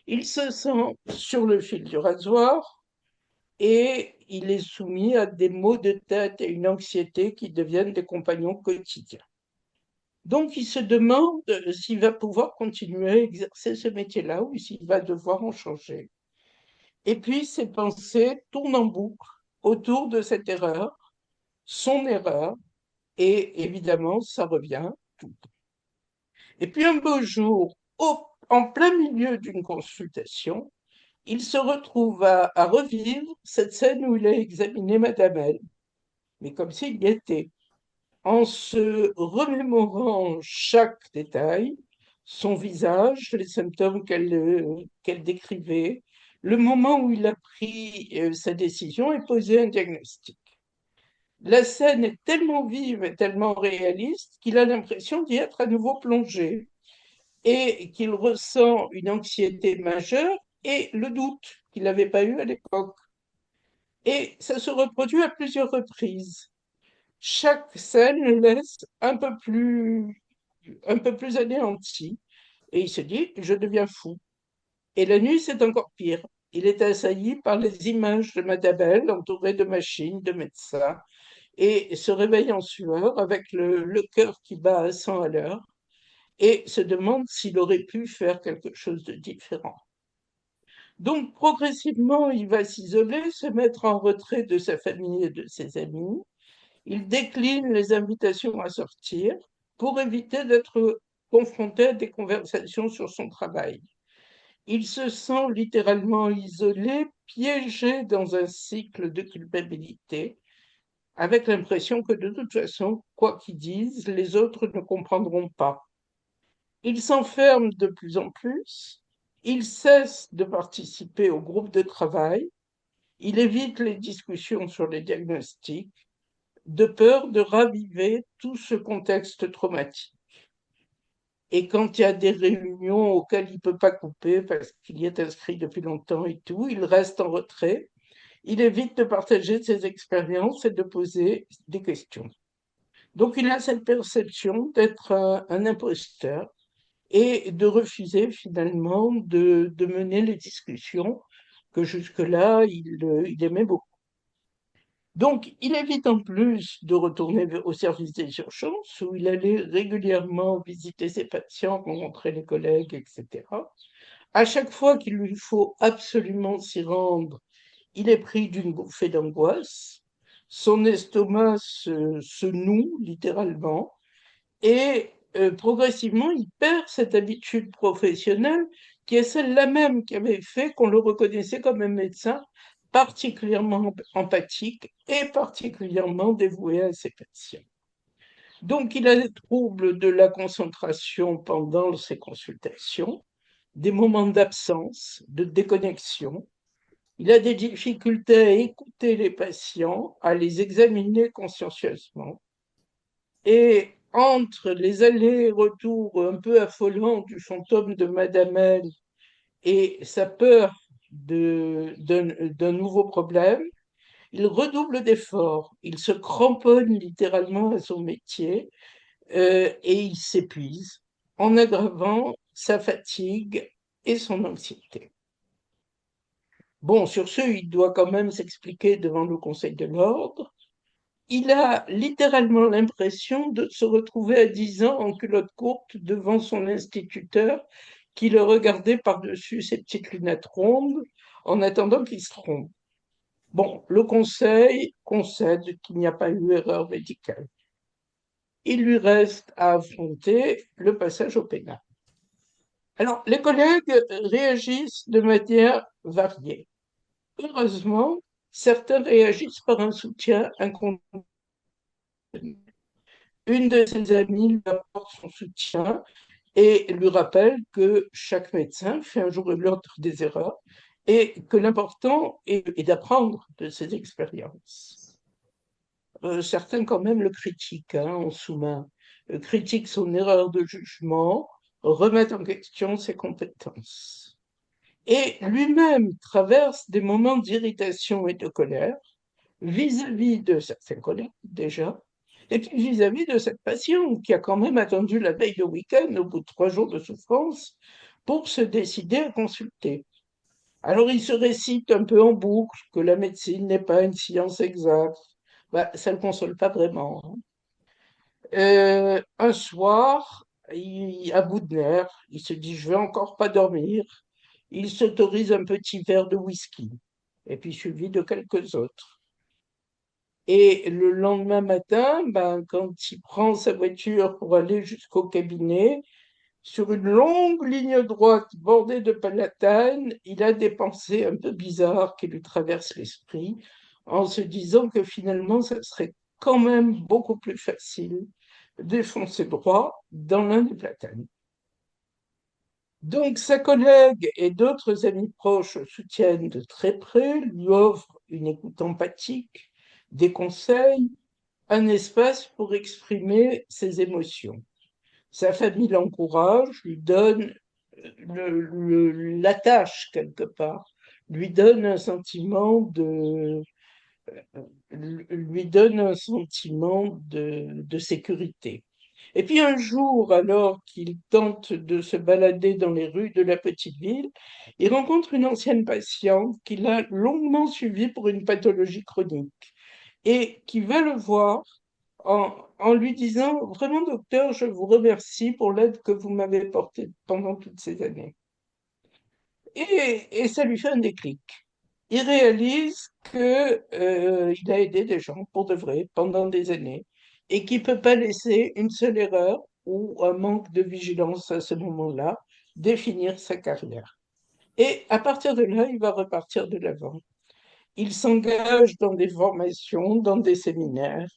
Il se sent sur le fil du rasoir et il est soumis à des maux de tête et une anxiété qui deviennent des compagnons quotidiens. Donc, il se demande s'il va pouvoir continuer à exercer ce métier-là ou s'il va devoir en changer. Et puis, ses pensées tournent en boucle autour de cette erreur, son erreur, et évidemment, ça revient tout le temps. Et puis, un beau jour, en plein milieu d'une consultation, il se retrouve à revivre cette scène où il a examiné Madame L, mais comme s'il y était. En se remémorant chaque détail, son visage, les symptômes qu'elle décrivait, le moment où il a pris sa décision et posé un diagnostic. La scène est tellement vive et tellement réaliste qu'il a l'impression d'y être à nouveau plongé et qu'il ressent une anxiété majeure et le doute qu'il n'avait pas eu à l'époque. Et ça se reproduit à plusieurs reprises. Chaque scène le laisse un peu plus anéanti. Et il se dit, je deviens fou. Et la nuit, c'est encore pire. Il est assailli par les images de Madame Belle, entourée de machines, de médecins, et se réveille en sueur avec le cœur qui bat à 100 à l'heure et se demande s'il aurait pu faire quelque chose de différent. Donc, progressivement, il va s'isoler, se mettre en retrait de sa famille et de ses amis. Il décline les invitations à sortir pour éviter d'être confronté à des conversations sur son travail. Il se sent littéralement isolé, piégé dans un cycle de culpabilité, avec l'impression que de toute façon, quoi qu'ils disent, les autres ne comprendront pas. Il s'enferme de plus en plus, il cesse de participer au groupe de travail, il évite les discussions sur les diagnostics, de peur de raviver tout ce contexte traumatique. Et quand il y a des réunions auxquelles il ne peut pas couper parce qu'il y est inscrit depuis longtemps et tout, il reste en retrait. Il évite de partager ses expériences et de poser des questions. Donc il a cette perception d'être un imposteur et de refuser finalement de mener les discussions que jusque-là il aimait beaucoup. Donc, il évite en plus de retourner au service des urgences où il allait régulièrement visiter ses patients, rencontrer les collègues, etc. À chaque fois qu'il lui faut absolument s'y rendre, il est pris d'une bouffée d'angoisse. Son estomac se noue littéralement et progressivement, il perd cette habitude professionnelle qui est celle-là même qui avait fait qu'on le reconnaissait comme un médecin particulièrement empathique et particulièrement dévoué à ses patients. Donc, il a des troubles de la concentration pendant ses consultations, des moments d'absence, de déconnexion. Il a des difficultés à écouter les patients, à les examiner consciencieusement. Et entre les allers-retours un peu affolants du fantôme de Madame L et sa peur d'un nouveau problème, il redouble d'efforts, il se cramponne littéralement à son métier et il s'épuise en aggravant sa fatigue et son anxiété. Bon, sur ce, il doit quand même s'expliquer devant le Conseil de l'ordre. Il a littéralement l'impression de se retrouver à 10 ans en culotte courte devant son instituteur qui le regardait par-dessus ses petites lunettes rondes en attendant qu'il se trompe. Bon, le conseil concède qu'il n'y a pas eu erreur médicale. Il lui reste à affronter le passage au pénal. Alors, les collègues réagissent de manière variée. Heureusement, certains réagissent par un soutien inconditionnel. Une de ses amies lui apporte son soutien et lui rappelle que chaque médecin fait un jour ou l'autre des erreurs et que l'important est d'apprendre de ses expériences. Certains quand même le critiquent en sous-main, critiquent son erreur de jugement, remettent en question ses compétences. Et lui-même traverse des moments d'irritation et de colère vis-à-vis de certains collègues déjà, et puis vis-à-vis de cette patiente qui a quand même attendu la veille de week-end, au bout de 3 jours de souffrance, pour se décider à consulter. Alors il se récite un peu en boucle que la médecine n'est pas une science exacte. Bah, ça ne le console pas vraiment. Un soir, à bout de nerfs, il se dit, je vais encore pas dormir. Il s'autorise un petit verre de whisky, et puis suivi de quelques autres. Et le lendemain matin, ben, quand il prend sa voiture pour aller jusqu'au cabinet, sur une longue ligne droite bordée de platanes, il a des pensées un peu bizarres qui lui traversent l'esprit, en se disant que finalement, ça serait quand même beaucoup plus facile de foncer droit dans l'un des platanes. Donc, sa collègue et d'autres amis proches le soutiennent de très près, lui offrent une écoute empathique, des conseils, un espace pour exprimer ses émotions. Sa famille l'encourage, lui donne l'attache quelque part, lui donne un sentiment de sécurité. Et puis un jour, alors qu'il tente de se balader dans les rues de la petite ville, il rencontre une ancienne patiente qu'il a longuement suivie pour une pathologie chronique et qui va le voir en lui disant, vraiment docteur, je vous remercie pour l'aide que vous m'avez portée pendant toutes ces années. Et ça lui fait un déclic. Il réalise qu'il a aidé des gens pour de vrai pendant des années et qu'il ne peut pas laisser une seule erreur ou un manque de vigilance à ce moment-là définir sa carrière. Et à partir de là, il va repartir de l'avant. Il s'engage dans des formations, dans des séminaires,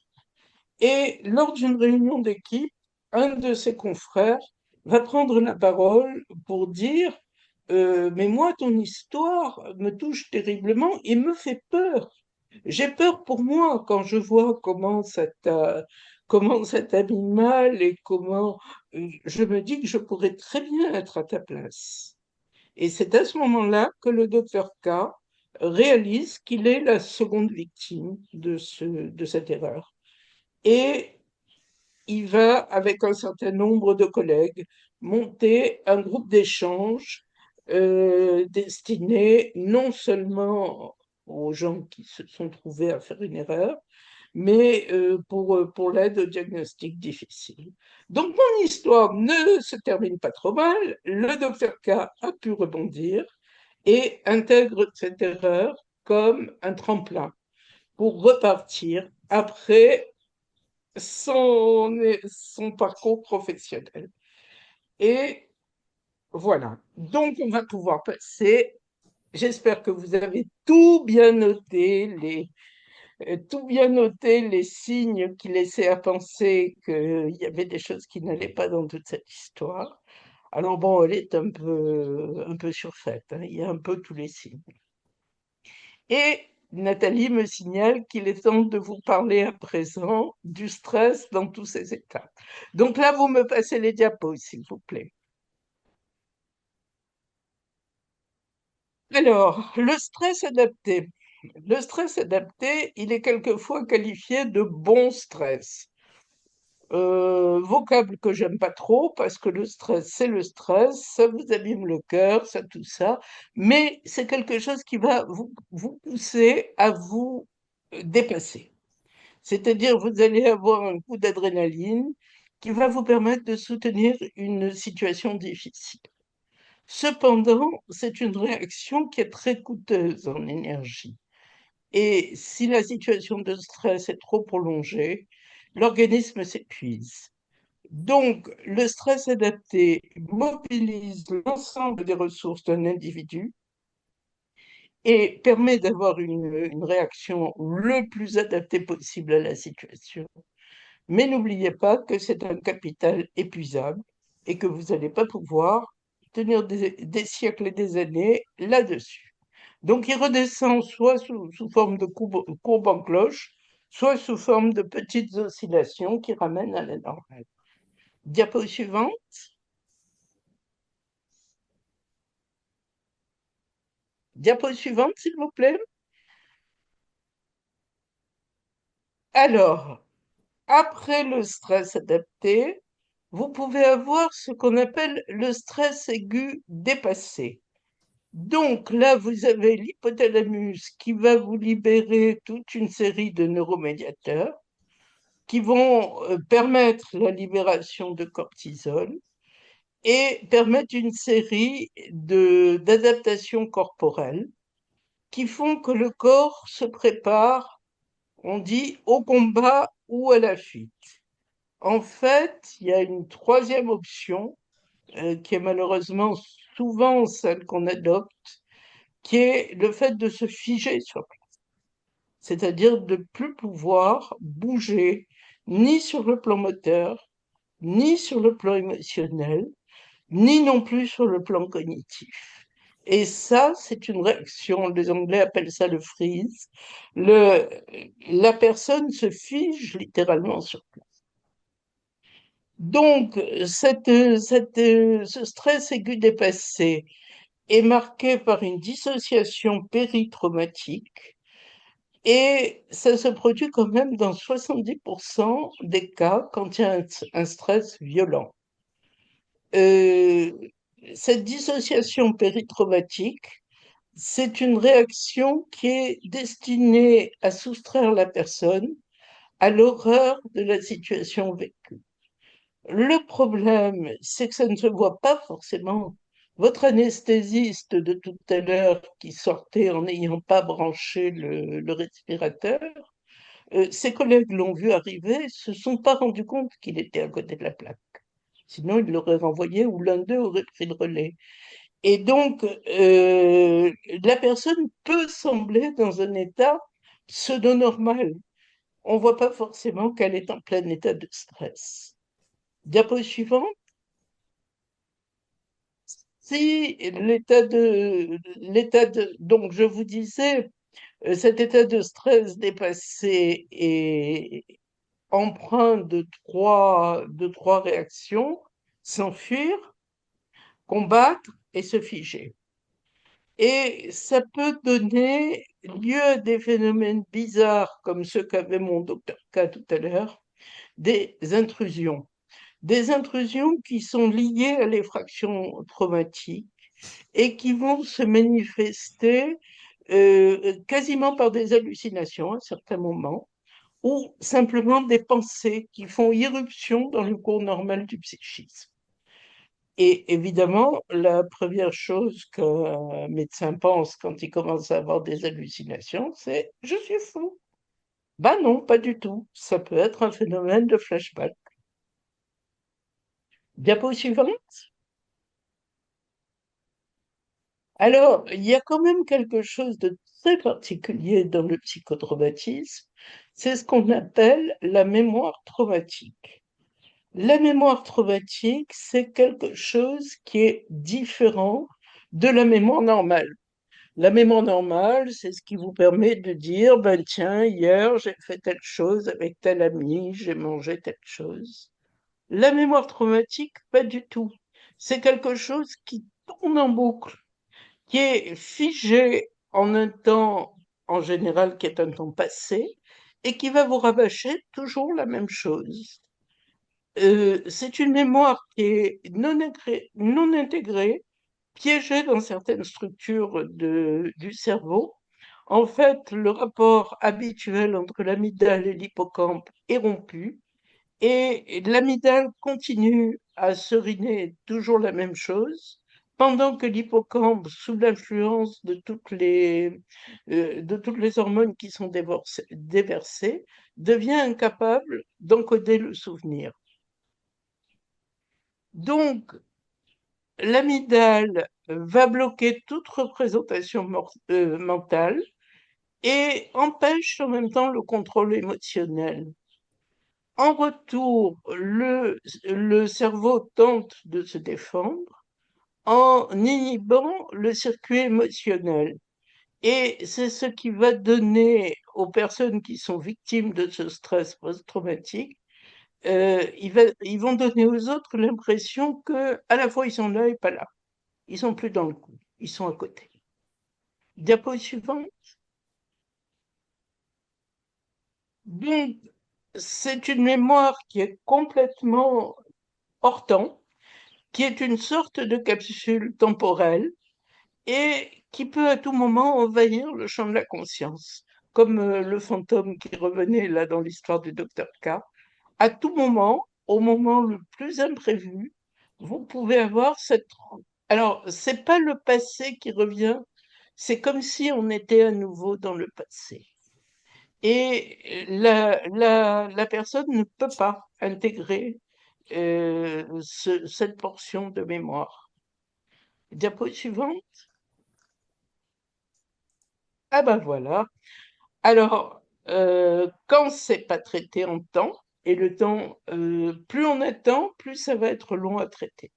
et lors d'une réunion d'équipe, un de ses confrères va prendre la parole pour dire mais moi, ton histoire me touche terriblement et me fait peur. J'ai peur pour moi quand je vois comment ça t'a mis mal et comment je me dis que je pourrais très bien être à ta place. Et c'est à ce moment-là que le docteur K réalise qu'il est la seconde victime de cette erreur. Et il va, avec un certain nombre de collègues, monter un groupe d'échange destiné non seulement aux gens qui se sont trouvés à faire une erreur, mais pour l'aide au diagnostic difficile. Donc mon histoire ne se termine pas trop mal. Le docteur K a pu rebondir et intègre cette erreur comme un tremplin pour repartir après son parcours professionnel. Et voilà. Donc, on va pouvoir passer. J'espère que vous avez tout bien noté les signes qui laissaient à penser qu'il y avait des choses qui n'allaient pas dans toute cette histoire. Alors bon, elle est un peu surfaite, hein. Il y a un peu tous les signes. Et Nathalie me signale qu'il est temps de vous parler à présent du stress dans tous ses états. Donc là, vous me passez les diapos, s'il vous plaît. Alors, le stress adapté. Le stress adapté, il est quelquefois qualifié de bon stress. vocable que j'aime pas trop parce que le stress, c'est le stress, ça vous abîme le cœur, ça, tout ça, mais c'est quelque chose qui va vous pousser à vous dépasser. C'est-à-dire, vous allez avoir un coup d'adrénaline qui va vous permettre de soutenir une situation difficile. Cependant, c'est une réaction qui est très coûteuse en énergie. Et si la situation de stress est trop prolongée, l'organisme s'épuise. Donc, le stress adapté mobilise l'ensemble des ressources d'un individu et permet d'avoir une réaction le plus adaptée possible à la situation. Mais n'oubliez pas que c'est un capital épuisable et que vous n'allez pas pouvoir tenir des siècles et des années là-dessus. Donc, il redescend soit sous forme de courbe en cloche, soit sous forme de petites oscillations qui ramènent à la normale. Diapo suivante. Diapo suivante, s'il vous plaît. Alors, après le stress adapté, vous pouvez avoir ce qu'on appelle le stress aigu dépassé. Donc là, vous avez l'hypothalamus qui va vous libérer toute une série de neuromédiateurs qui vont permettre la libération de cortisol et permettre une série d'adaptations corporelles qui font que le corps se prépare, on dit, au combat ou à la fuite. En fait, il y a une troisième option qui est malheureusement souvent celle qu'on adopte, qui est le fait de se figer sur place, c'est-à-dire de ne plus pouvoir bouger ni sur le plan moteur, ni sur le plan émotionnel, ni non plus sur le plan cognitif. Et ça, c'est une réaction, les Anglais appellent ça le freeze. La personne se fige littéralement sur place. Donc, ce stress aigu dépassé est marqué par une dissociation péritraumatique et ça se produit quand même dans 70% des cas quand il y a un stress violent. Euh, Cette dissociation péritraumatique, c'est une réaction qui est destinée à soustraire la personne à l'horreur de la situation vécue. Le problème, c'est que ça ne se voit pas forcément. Votre anesthésiste de tout à l'heure qui sortait en n'ayant pas branché le respirateur, ses collègues l'ont vu arriver, se sont pas rendus compte qu'il était à côté de la plaque. Sinon, ils l'auraient renvoyé ou l'un d'eux aurait pris le relais. Et donc, la personne peut sembler dans un état pseudo-normal. On ne voit pas forcément qu'elle est en plein état de stress. Diapo suivant. Si donc je vous disais, cet état de stress dépassé est empreint de trois réactions, s'enfuir, combattre et se figer. Et ça peut donner lieu à des phénomènes bizarres comme ceux qu'avait mon docteur K tout à l'heure, des intrusions. Des intrusions qui sont liées à l'effraction traumatique et qui vont se manifester quasiment par des hallucinations à certains moments ou simplement des pensées qui font irruption dans le cours normal du psychisme. Et évidemment, la première chose qu'un médecin pense quand il commence à avoir des hallucinations, c'est « je suis fou ». Ben non, pas du tout. Ça peut être un phénomène de flashback. Diapo suivante. Alors, il y a quand même quelque chose de très particulier dans le psychotraumatisme, c'est ce qu'on appelle la mémoire traumatique. La mémoire traumatique, c'est quelque chose qui est différent de la mémoire normale. La mémoire normale, c'est ce qui vous permet de dire, ben tiens, hier j'ai fait telle chose avec tel ami, j'ai mangé telle chose. La mémoire traumatique, pas du tout. C'est quelque chose qui tourne en boucle, qui est figé en un temps, en général, qui est un temps passé, et qui va vous rabâcher toujours la même chose. c'est une mémoire qui est non intégrée, piégée dans certaines structures du cerveau. En fait, le rapport habituel entre l'amygdale et l'hippocampe est rompu et l'amygdale continue à seriner toujours la même chose, pendant que l'hippocampe, sous l'influence de toutes les hormones qui sont déversées, devient incapable d'encoder le souvenir. Donc, l'amygdale va bloquer toute représentation mentale et empêche en même temps le contrôle émotionnel. En retour, le cerveau tente de se défendre en inhibant le circuit émotionnel. Et c'est ce qui va donner aux personnes qui sont victimes de ce stress post-traumatique, ils vont donner aux autres l'impression que à la fois ils sont là et pas là. Ils sont plus dans le coup, ils sont à côté. Diapo suivante. Donc, c'est une mémoire qui est complètement hors temps, qui est une sorte de capsule temporelle et qui peut à tout moment envahir le champ de la conscience, comme le fantôme qui revenait là dans l'histoire du docteur K. À tout moment, au moment le plus imprévu, vous pouvez avoir cette... Alors, c'est pas le passé qui revient, c'est comme si on était à nouveau dans le passé. Et la personne ne peut pas intégrer cette portion de mémoire. Diapo suivante. Ah ben voilà. Alors, quand c'est pas traité en temps, et le temps, plus on attend, plus ça va être long à traiter.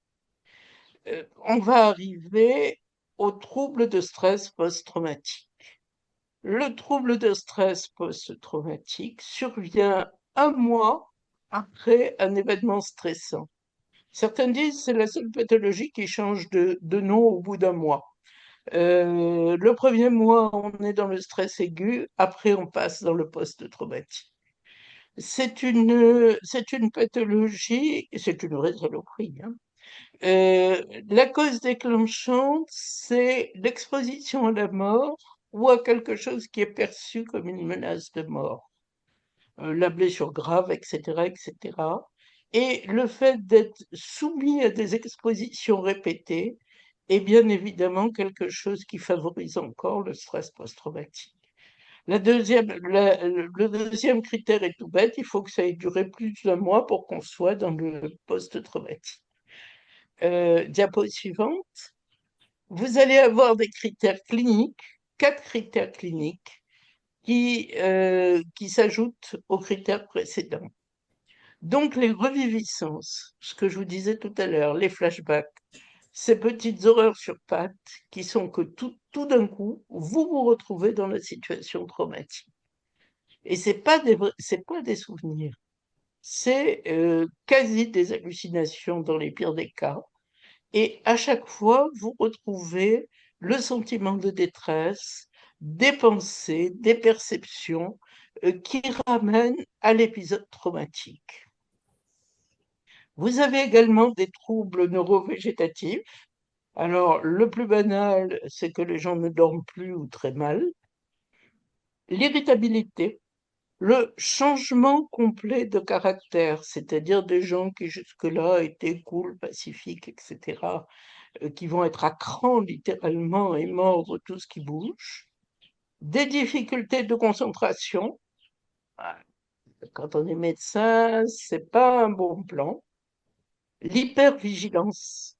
On va arriver au trouble de stress post-traumatique. Le trouble de stress post-traumatique survient un mois après un événement stressant. Certains disent que c'est la seule pathologie qui change de nom au bout d'un mois. Le premier mois, on est dans le stress aigu, après on passe dans le post-traumatique. C'est une pathologie, c'est une vraie saloperie, hein. La cause déclenchante, c'est l'exposition à la mort ou à quelque chose qui est perçu comme une menace de mort. La blessure grave, etc., etc. Et le fait d'être soumis à des expositions répétées est bien évidemment quelque chose qui favorise encore le stress post-traumatique. Le deuxième critère est tout bête, il faut que ça ait duré plus d'un mois pour qu'on soit dans le post-traumatique. Diapo suivante. Vous allez avoir des critères cliniques, 4 critères cliniques qui s'ajoutent aux critères précédents. Donc les reviviscences, ce que je vous disais tout à l'heure, les flashbacks, ces petites horreurs sur pattes qui sont que tout d'un coup, vous vous retrouvez dans la situation traumatique. Et c'est pas des souvenirs, c'est quasi des hallucinations dans les pires des cas. Et à chaque fois, vous retrouvez le sentiment de détresse, des pensées, des perceptions qui ramènent à l'épisode traumatique. Vous avez également des troubles neurovégétatifs. Alors, le plus banal, c'est que les gens ne dorment plus ou très mal. L'irritabilité, le changement complet de caractère, c'est-à-dire des gens qui jusque-là étaient cool, pacifiques, etc., qui vont être à cran littéralement et mordre tout ce qui bouge. Des difficultés de concentration. Quand on est médecin, c'est pas un bon plan. L'hypervigilance,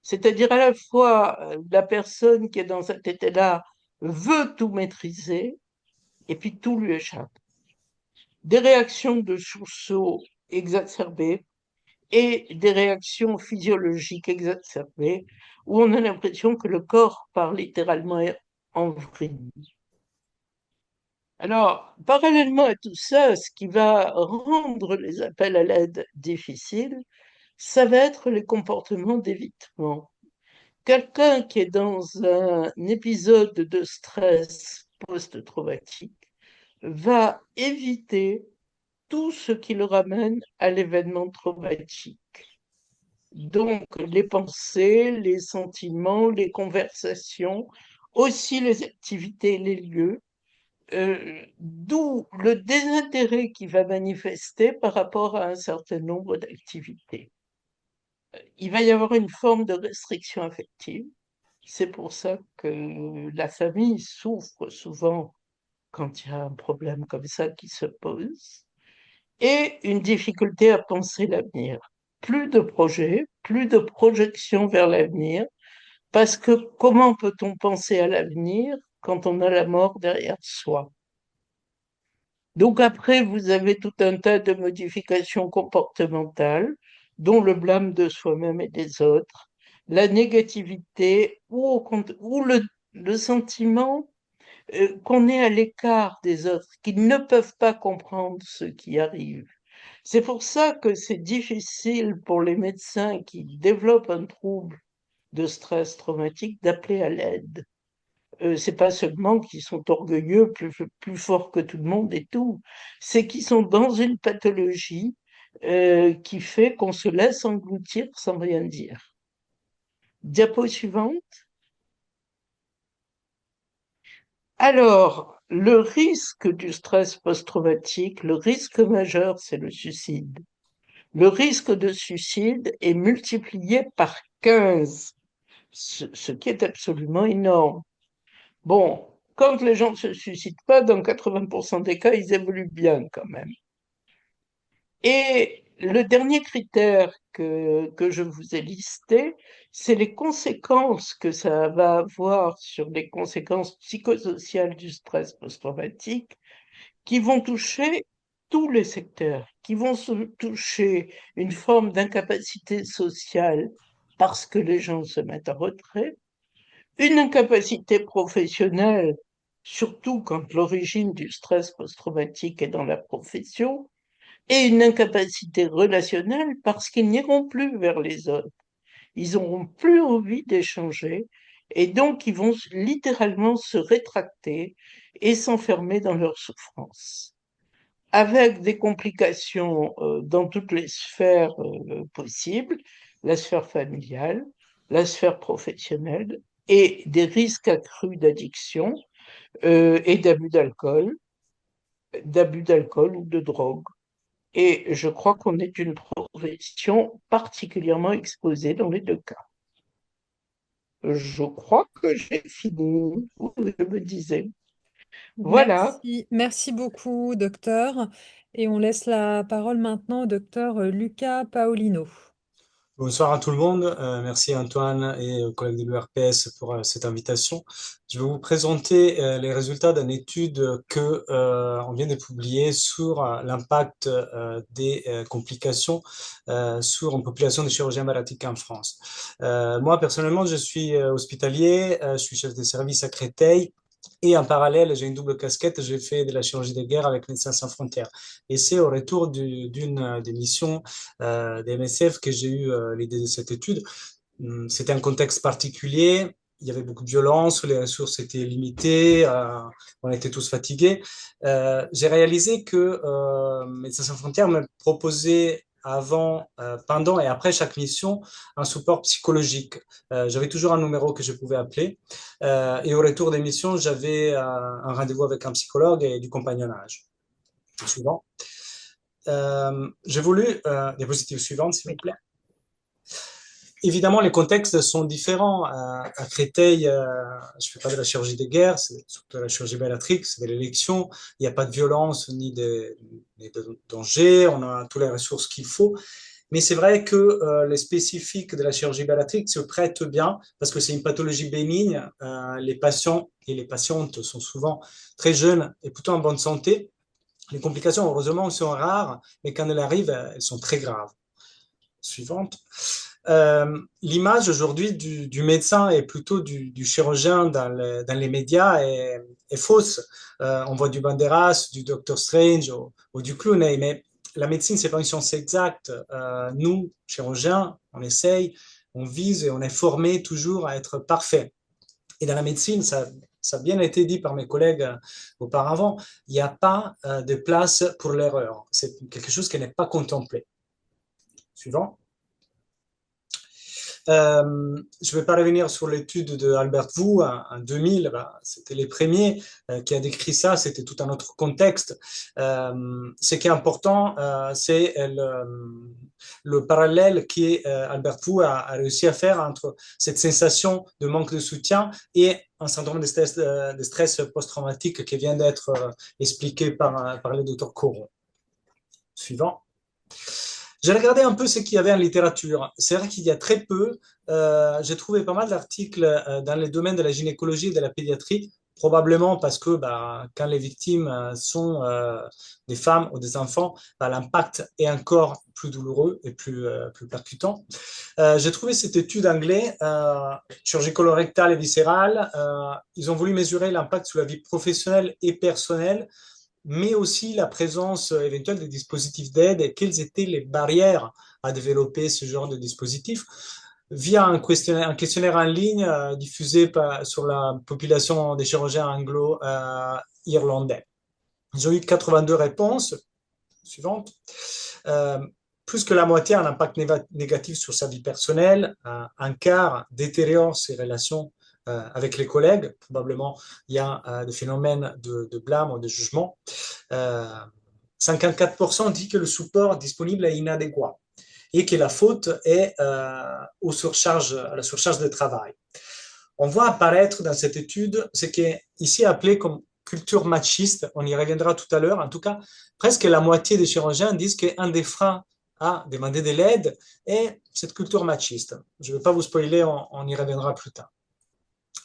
c'est-à-dire à la fois la personne qui est dans cet état-là veut tout maîtriser et puis tout lui échappe. Des réactions de sursaut exacerbées et des réactions physiologiques exacerbées où on a l'impression que le corps part littéralement en vrille. Alors, parallèlement à tout ça, ce qui va rendre les appels à l'aide difficiles, ça va être les comportements d'évitement. Quelqu'un qui est dans un épisode de stress post-traumatique va éviter tout ce qui le ramène à l'événement traumatique. Donc, les pensées, les sentiments, les conversations, aussi les activités et les lieux, d'où le désintérêt qui va manifester par rapport à un certain nombre d'activités. Il va y avoir une forme de restriction affective. C'est pour ça que la famille souffre souvent quand il y a un problème comme ça qui se pose, et une difficulté à penser l'avenir. Plus de projets, plus de projections vers l'avenir, parce que comment peut-on penser à l'avenir quand on a la mort derrière soi? Donc après, vous avez tout un tas de modifications comportementales, dont le blâme de soi-même et des autres, la négativité ou le sentiment qu'on est à l'écart des autres, qu'ils ne peuvent pas comprendre ce qui arrive. C'est pour ça que c'est difficile pour les médecins qui développent un trouble de stress traumatique d'appeler à l'aide. C'est pas seulement qu'ils sont orgueilleux, plus forts que tout le monde et tout, c'est qu'ils sont dans une pathologie qui fait qu'on se laisse engloutir sans rien dire. Diapo suivante. Alors, le risque du stress post-traumatique, le risque majeur, c'est le suicide. Le risque de suicide est multiplié par 15, ce qui est absolument énorme. Bon, quand les gens ne se suicident pas, dans 80% des cas, ils évoluent bien quand même. Et le dernier critère que je vous ai listé, c'est les conséquences que ça va avoir sur les conséquences psychosociales du stress post-traumatique qui vont toucher tous les secteurs, qui vont toucher une forme d'incapacité sociale parce que les gens se mettent en retrait, une incapacité professionnelle, surtout quand l'origine du stress post-traumatique est dans la profession, et une incapacité relationnelle parce qu'ils n'iront plus vers les autres. Ils n'auront plus envie d'échanger et donc ils vont littéralement se rétracter et s'enfermer dans leur souffrance, avec des complications dans toutes les sphères possibles, la sphère familiale, la sphère professionnelle, et des risques accrus d'addiction et d'abus d'alcool ou de drogue. Et je crois qu'on est une profession particulièrement exposée dans les deux cas. Je crois que j'ai fini, je me disais. Voilà. Merci beaucoup, docteur. Et on laisse la parole maintenant au docteur Luca Paolino. Bonsoir à tout le monde. Merci Antoine et aux collègues de l'URPS pour cette invitation. Je vais vous présenter les résultats d'une étude que on vient de publier sur l'impact des complications sur une population de chirurgiens bariatriques en France. Moi, personnellement, je suis hospitalier, je suis chef de service à Créteil. Et en parallèle, j'ai une double casquette, j'ai fait de la chirurgie de guerre avec Médecins sans frontières. Et c'est au retour d'une des missions des MSF que j'ai eu l'idée de cette étude. C'était un contexte particulier, il y avait beaucoup de violence, les ressources étaient limitées, on était tous fatigués. J'ai réalisé que Médecins sans frontières me proposait avant, pendant et après chaque mission un support psychologique. J'avais toujours un numéro que je pouvais appeler et au retour des missions, j'avais un rendez-vous avec un psychologue et du compagnonnage. Suivant. J'ai voulu, diapositive suivante s'il vous plaît. Évidemment, les contextes sont différents. À Créteil, je ne fais pas de la chirurgie de guerre, c'est surtout de la chirurgie bariatrique, c'est de l'élection. Il n'y a pas de violence ni de danger, on a toutes les ressources qu'il faut. Mais c'est vrai que les spécifiques de la chirurgie bariatrique se prêtent bien parce que c'est une pathologie bénigne. Les patients et les patientes sont souvent très jeunes et plutôt en bonne santé. Les complications, heureusement, sont rares, mais quand elles arrivent, elles sont très graves. Suivante. L'image aujourd'hui du médecin et plutôt du chirurgien dans les médias est fausse. On voit du Banderas, du Doctor Strange ou du Clooney, mais la médecine, c'est pas une science exacte. Nous, chirurgiens, on essaye, on vise et on est formé toujours à être parfait. Et dans la médecine, ça ça a bien été dit par mes collègues auparavant, il n'y a pas de place pour l'erreur. C'est quelque chose qui n'est pas contemplé. Suivant. Je ne vais pas revenir sur l'étude de Albert Wu en 2000, c'était les premiers qui a décrit ça, c'était tout un autre contexte. Ce qui est important, c'est le parallèle qu'Albert Wu a réussi à faire entre cette sensation de manque de soutien et un syndrome de stress post-traumatique qui vient d'être expliqué par le docteur Coron. Suivant. J'ai regardé un peu ce qu'il y avait en littérature. C'est vrai qu'il y a très peu. J'ai trouvé pas mal d'articles dans les domaines de la gynécologie et de la pédiatrie, probablement parce que quand les victimes sont des femmes ou des enfants, l'impact est encore plus douloureux et plus percutant. J'ai trouvé cette étude anglaise, chirurgie colorectale et viscérale. Ils ont voulu mesurer l'impact sur la vie professionnelle et personnelle, mais aussi la présence éventuelle des dispositifs d'aide et quelles étaient les barrières à développer ce genre de dispositif via un questionnaire en ligne diffusé sur la population des chirurgiens anglo-irlandais. Ils ont eu 82 réponses suivantes. Plus que la moitié a un impact négatif sur sa vie personnelle, un quart détériore ses relations avec les collègues. Probablement, il y a des phénomènes de blâme ou de jugement. 54% dit que le support disponible est inadéquat et que la faute est à la surcharge de travail. On voit apparaître dans cette étude ce qui est ici appelé comme culture machiste. On y reviendra tout à l'heure. En tout cas, presque la moitié des chirurgiens disent qu'un des freins à demander de l'aide est cette culture machiste. Je ne vais pas vous spoiler, on y reviendra plus tard.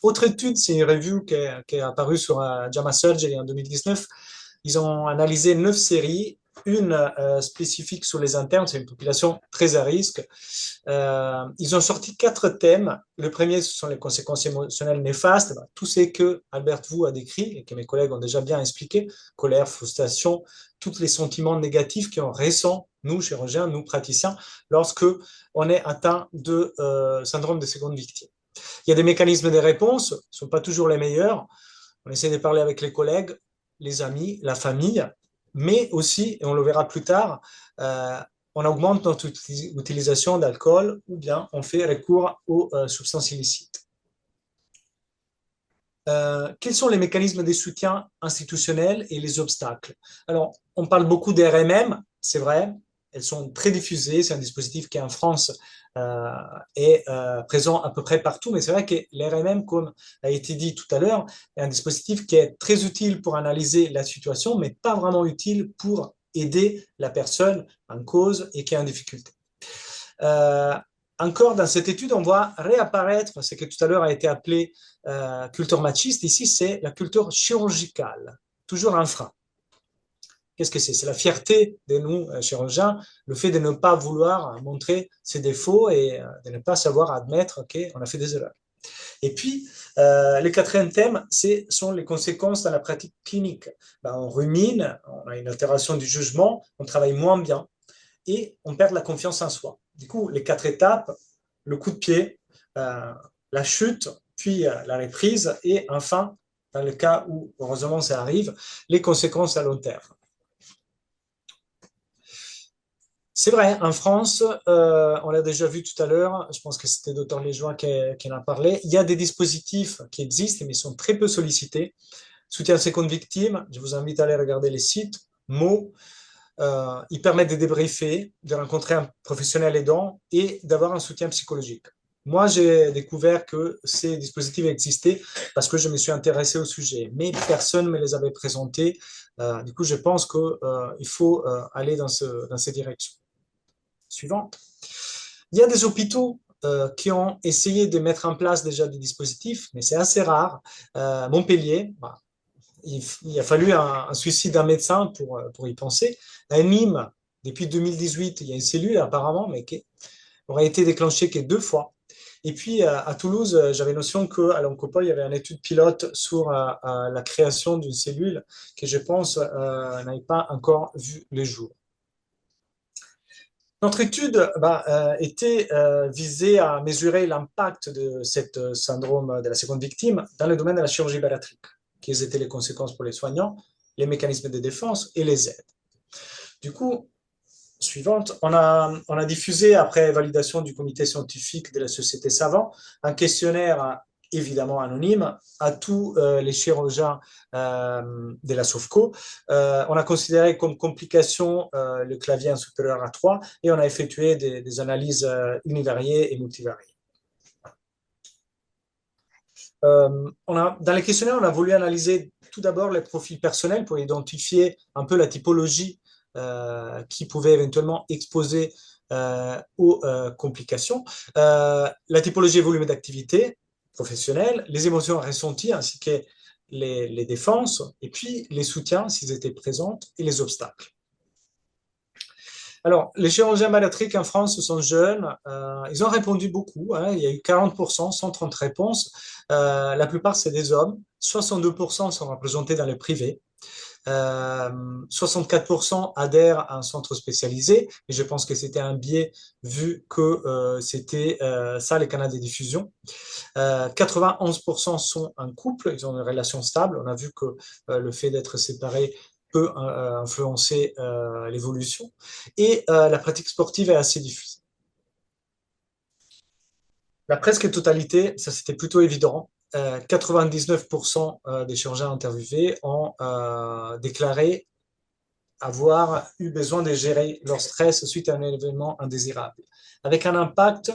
Autre étude, c'est une review qui est apparue sur JAMA Surgery en 2019. Ils ont analysé 9 séries, une spécifique sur les internes, c'est une population très à risque. Ils ont sorti 4 thèmes. Le premier, ce sont les conséquences émotionnelles néfastes, tout ce que Albert Wu a décrit et que mes collègues ont déjà bien expliqué, colère, frustration, tous les sentiments négatifs qu'on ressent, nous, chirurgiens, nous, praticiens, lorsque on est atteint de syndrome de seconde victime. Il y a des mécanismes de réponse, ce ne sont pas toujours les meilleurs. On essaie de parler avec les collègues, les amis, la famille, mais aussi, et on le verra plus tard, on augmente notre utilisation d'alcool ou bien on fait recours aux substances illicites. Quels sont les mécanismes de soutien institutionnel et les obstacles? Alors, on parle beaucoup des RMM, c'est vrai, elles sont très diffusées, c'est un dispositif qui en France est présent à peu près partout, mais c'est vrai que l'RMM, comme a été dit tout à l'heure, est un dispositif qui est très utile pour analyser la situation, mais pas vraiment utile pour aider la personne en cause et qui est en difficulté. Encore dans cette étude, on voit réapparaître ce que tout à l'heure a été appelé culture machiste. Ici, c'est la culture chirurgicale, toujours un frein. Qu'est-ce que c'est? C'est la fierté de nous, chirurgiens, le fait de ne pas vouloir montrer ses défauts et de ne pas savoir admettre qu'on a fait des erreurs. Et puis, le quatrième thème, ce sont les conséquences dans la pratique clinique. On rumine, on a une altération du jugement, on travaille moins bien et on perd la confiance en soi. Du coup, les 4 étapes, le coup de pied, la chute, puis la reprise et enfin, dans le cas où heureusement ça arrive, les conséquences à long terme. C'est vrai, en France, on l'a déjà vu tout à l'heure, je pense que c'était Dr Léjoie qui en a parlé, il y a des dispositifs qui existent, mais ils sont très peu sollicités. Soutien à seconde victime, je vous invite à aller regarder les sites, mots, ils permettent de débriefer, de rencontrer un professionnel aidant et d'avoir un soutien psychologique. Moi, j'ai découvert que ces dispositifs existaient parce que je me suis intéressé au sujet, mais personne ne me les avait présentés. Du coup, je pense qu'il faut aller dans ces directions. Suivant. Il y a des hôpitaux qui ont essayé de mettre en place déjà des dispositifs, mais c'est assez rare. Montpellier, il a fallu un suicide d'un médecin pour y penser. À Nîmes, depuis 2018, il y a une cellule apparemment, mais qui aurait été déclenchée que 2 fois. Et puis à Toulouse, j'avais notion qu'à l'Oncopole, il y avait une étude pilote sur la création d'une cellule que je pense n'avait pas encore vu le jour. Notre étude était visée à mesurer l'impact de ce syndrome de la seconde victime dans le domaine de la chirurgie bariatrique. Quelles étaient les conséquences pour les soignants, les mécanismes de défense et les aides. Du coup, suivante, on a diffusé, après validation du comité scientifique de la Société Savant, un questionnaire évidemment anonyme à tous les chirurgiens de la SOFCO. On a considéré comme complication le clavier supérieur à 3 et on a effectué des analyses univariées et multivariées. Dans les questionnaires, on a voulu analyser tout d'abord les profils personnels pour identifier un peu la typologie qui pouvait éventuellement exposer aux complications. La typologie et volume d'activité professionnelle, les émotions ressenties ainsi que les défenses, et puis les soutiens s'ils étaient présents et les obstacles. Alors, les chirurgiens bariatriques en France sont jeunes, ils ont répondu beaucoup, hein, il y a eu 40%, 130 réponses, la plupart c'est des hommes, 62% sont représentés dans le privé, 64% adhèrent à un centre spécialisé, et je pense que c'était un biais vu que c'était ça les canaux de diffusion. 91% sont un couple, ils ont une relation stable, on a vu que le fait d'être séparés peut influencer l'évolution, et la pratique sportive est assez diffusée. La presque totalité, ça c'était plutôt évident, 99% des chirurgiens interviewés ont déclaré avoir eu besoin de gérer leur stress suite à un événement indésirable, avec un impact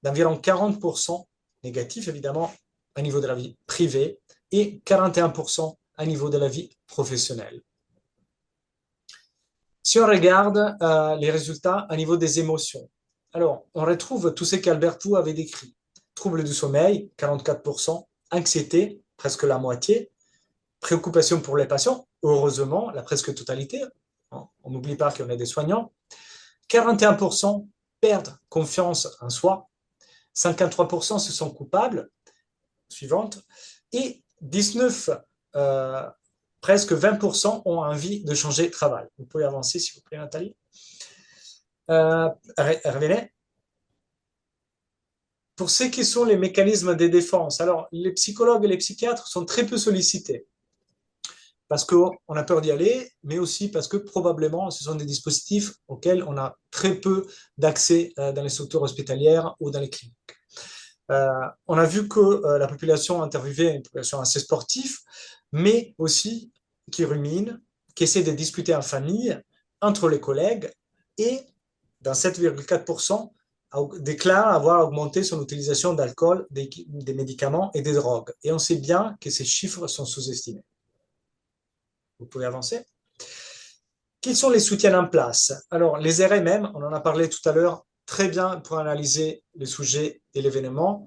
d'environ 40% négatif, évidemment, au niveau de la vie privée et 41% au niveau de la vie professionnelle. Si on regarde les résultats au niveau des émotions, alors on retrouve tout ce qu'Alberto avait décrit. Troubles du sommeil, 44%, anxiété, presque la moitié, préoccupation pour les patients, heureusement, la presque totalité, on n'oublie pas qu'on est des soignants, 41% perdent confiance en soi, 53% se sont coupables, suivante, et 19, presque 20% ont envie de changer de travail. Vous pouvez avancer, s'il vous plaît, Nathalie. Revenez. Pour ce qui sont les mécanismes de défense, alors les psychologues et les psychiatres sont très peu sollicités parce qu'on a peur d'y aller, mais aussi parce que probablement ce sont des dispositifs auxquels on a très peu d'accès dans les structures hospitalières ou dans les cliniques. On a vu que la population interviewée est une population assez sportive, mais aussi qui rumine, qui essaie de discuter en famille, entre les collègues, et dans 7,4%, déclare avoir augmenté son utilisation d'alcool, des médicaments et des drogues. Et on sait bien que ces chiffres sont sous-estimés. Vous pouvez avancer. Quels sont les soutiens en place? Alors, les RMM, on en a parlé tout à l'heure, très bien pour analyser le sujet et l'événement,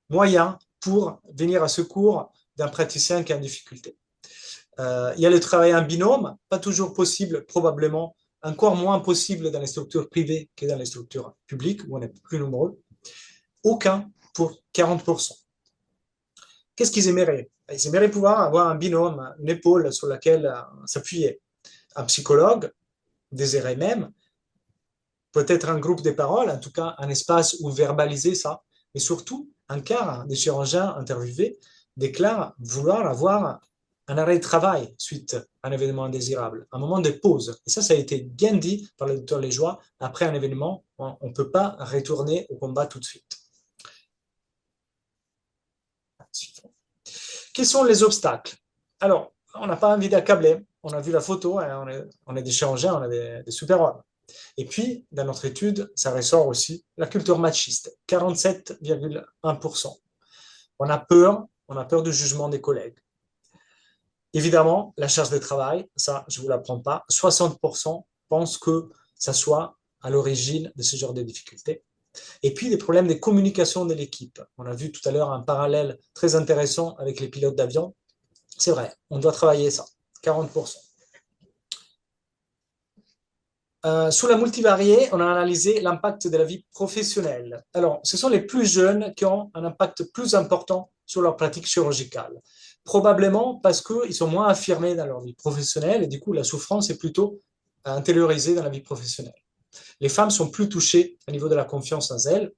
moyen pour venir à secours d'un praticien qui est en difficulté. Il y a le travail en binôme, pas toujours possible, probablement, encore moins possible dans les structures privées que dans les structures publiques, où on est plus nombreux. Aucun pour 40%. Qu'est-ce qu'ils aimeraient? Ils aimeraient pouvoir avoir un binôme, une épaule sur laquelle s'appuyer. Un psychologue, des RMM, peut-être un groupe de paroles, en tout cas un espace où verbaliser ça, mais surtout, un quart des chirurgiens interviewés déclarent vouloir avoir un arrêt de travail suite à un événement indésirable, un moment de pause. Et ça a été bien dit par le docteur Léjoie, après un événement, on ne peut pas retourner au combat tout de suite. Quels sont les obstacles? Alors, on n'a pas envie d'accabler, on a vu la photo, hein, on est des chirurgiens, on est des super-hommes. Et puis, dans notre étude, ça ressort aussi la culture machiste, 47,1%. On a peur du jugement des collègues. Évidemment, la charge de travail, ça, je ne vous l'apprends pas, 60% pensent que ça soit à l'origine de ce genre de difficultés. Et puis, les problèmes de communication de l'équipe. On a vu tout à l'heure un parallèle très intéressant avec les pilotes d'avion. C'est vrai, on doit travailler ça, 40%. Sous la multivariée, on a analysé l'impact de la vie professionnelle. Alors, ce sont les plus jeunes qui ont un impact plus important sur leur pratique chirurgicale. Probablement parce qu'ils sont moins affirmés dans leur vie professionnelle et du coup, la souffrance est plutôt intériorisée dans la vie professionnelle. Les femmes sont plus touchées au niveau de la confiance en elles,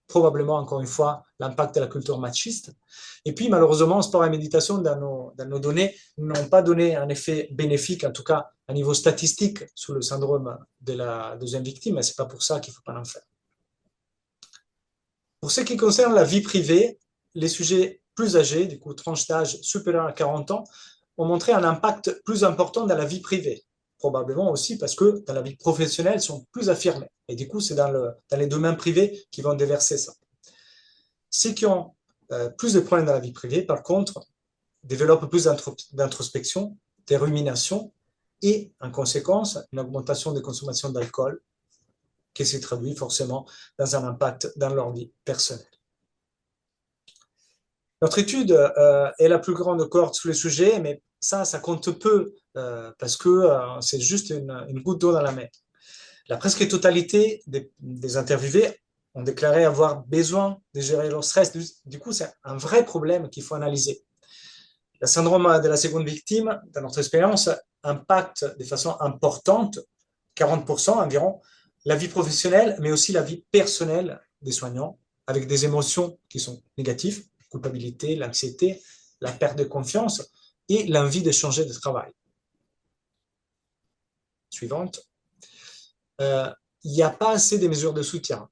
probablement encore une fois l'impact de la culture machiste. Et puis malheureusement, sport et méditation dans nos données n'ont pas donné un effet bénéfique, en tout cas à niveau statistique, sur le syndrome de la deuxième victime, et c'est pas pour ça qu'il faut pas en faire. Pour ce qui concerne la vie privée, les sujets plus âgés, du coup tranche d'âge supérieure à 40 ans, ont montré un impact plus important dans la vie privée. Probablement aussi parce que dans la vie professionnelle, ils sont plus affirmés. Et du coup, c'est dans les domaines privés qu'ils vont déverser ça. Ceux qui ont plus de problèmes dans la vie privée, par contre, développent plus d'introspection, des ruminations et, en conséquence, une augmentation des consommations d'alcool qui se traduit forcément dans un impact dans leur vie personnelle. Notre étude est la plus grande cohorte sur le sujet, mais ça compte peu parce que c'est juste une goutte d'eau dans la mer. La presque totalité des interviewés ont déclaré avoir besoin de gérer leur stress. Du coup, c'est un vrai problème qu'il faut analyser. Le syndrome de la seconde victime, dans notre expérience, impacte de façon importante, 40% environ, la vie professionnelle, mais aussi la vie personnelle des soignants, avec des émotions qui sont négatives, la culpabilité, l'anxiété, la perte de confiance et l'envie de changer de travail. Suivante. Il n'y a pas assez de mesures de soutien.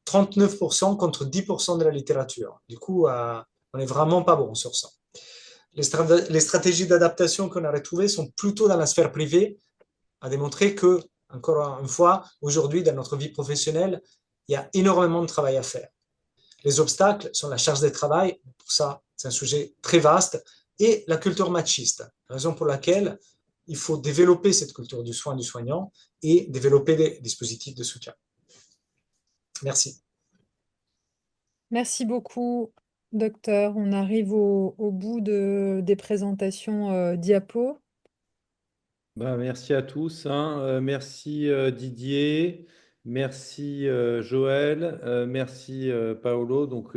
39% contre 10% de la littérature. Du coup, on n'est vraiment pas bon sur ça. Les stratégies d'adaptation qu'on a retrouvées sont plutôt dans la sphère privée, à démontrer que, encore une fois, aujourd'hui, dans notre vie professionnelle, il y a énormément de travail à faire. Les obstacles sont la charge de travail, pour ça, c'est un sujet très vaste, et la culture machiste, raison pour laquelle il faut développer cette culture du soin du soignant et développer des dispositifs de soutien. Merci. Merci beaucoup, docteur. On arrive au bout des présentations diapo. Merci à tous, hein. Merci Didier, merci Joël, merci Paolo. Donc,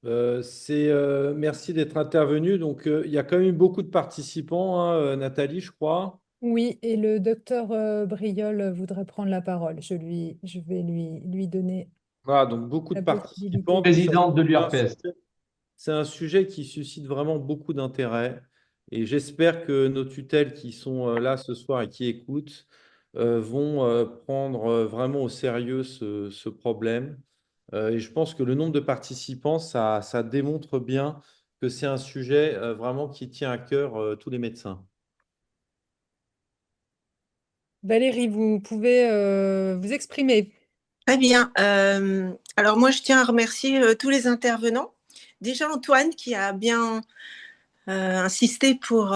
merci d'être intervenu. Donc, il y a quand même eu beaucoup de participants, hein, Nathalie, je crois. Oui, et le docteur Briol voudrait prendre la parole. Je vais lui donner Voilà, donc beaucoup de la participants. possibilité. Donc, Présidente de l'URPS. c'est un sujet qui suscite vraiment beaucoup d'intérêt et j'espère que nos tutelles qui sont là ce soir et qui écoutent vont prendre vraiment au sérieux ce problème. Et je pense que le nombre de participants, ça démontre bien que c'est un sujet vraiment qui tient à cœur tous les médecins. Valérie, vous pouvez vous exprimer. Très bien. Alors moi, je tiens à remercier tous les intervenants. Déjà Antoine qui a bien insisté pour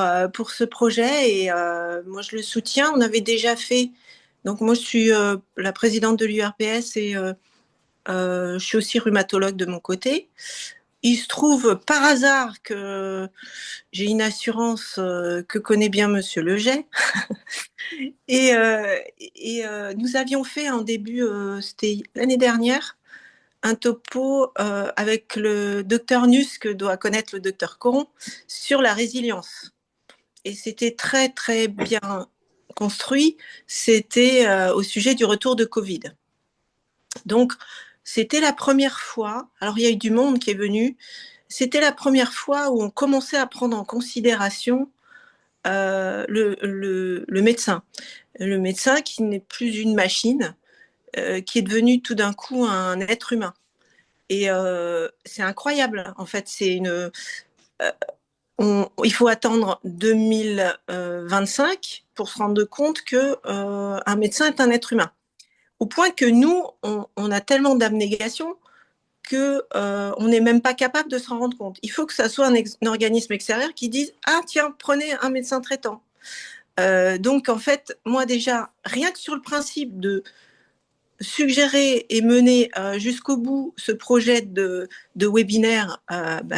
ce projet et moi je le soutiens. On avait déjà fait, donc moi je suis la présidente de l'URPS et je suis aussi rhumatologue de mon côté. Il se trouve par hasard que j'ai une assurance que connaît bien Monsieur Leget. Et nous avions fait en début, c'était l'année dernière, un topo avec le docteur Nuss, que doit connaître le docteur Coron, sur la résilience. Et c'était très, très bien construit. C'était au sujet du retour de Covid. Donc, c'était la première fois, alors il y a eu du monde qui est venu, c'était la première fois où on commençait à prendre en considération le médecin. Le médecin qui n'est plus une machine, qui est devenu tout d'un coup un être humain. Et c'est incroyable, en fait. Il faut attendre 2025 pour se rendre compte qu'un médecin est un être humain. Au point que nous, on a tellement d'abnégation qu'on n'est même pas capable de s'en rendre compte. Il faut que ça soit un organisme extérieur qui dise « Ah tiens, prenez un médecin traitant ». Donc en fait, moi déjà, rien que sur le principe de suggérer et mener jusqu'au bout ce projet de webinaire,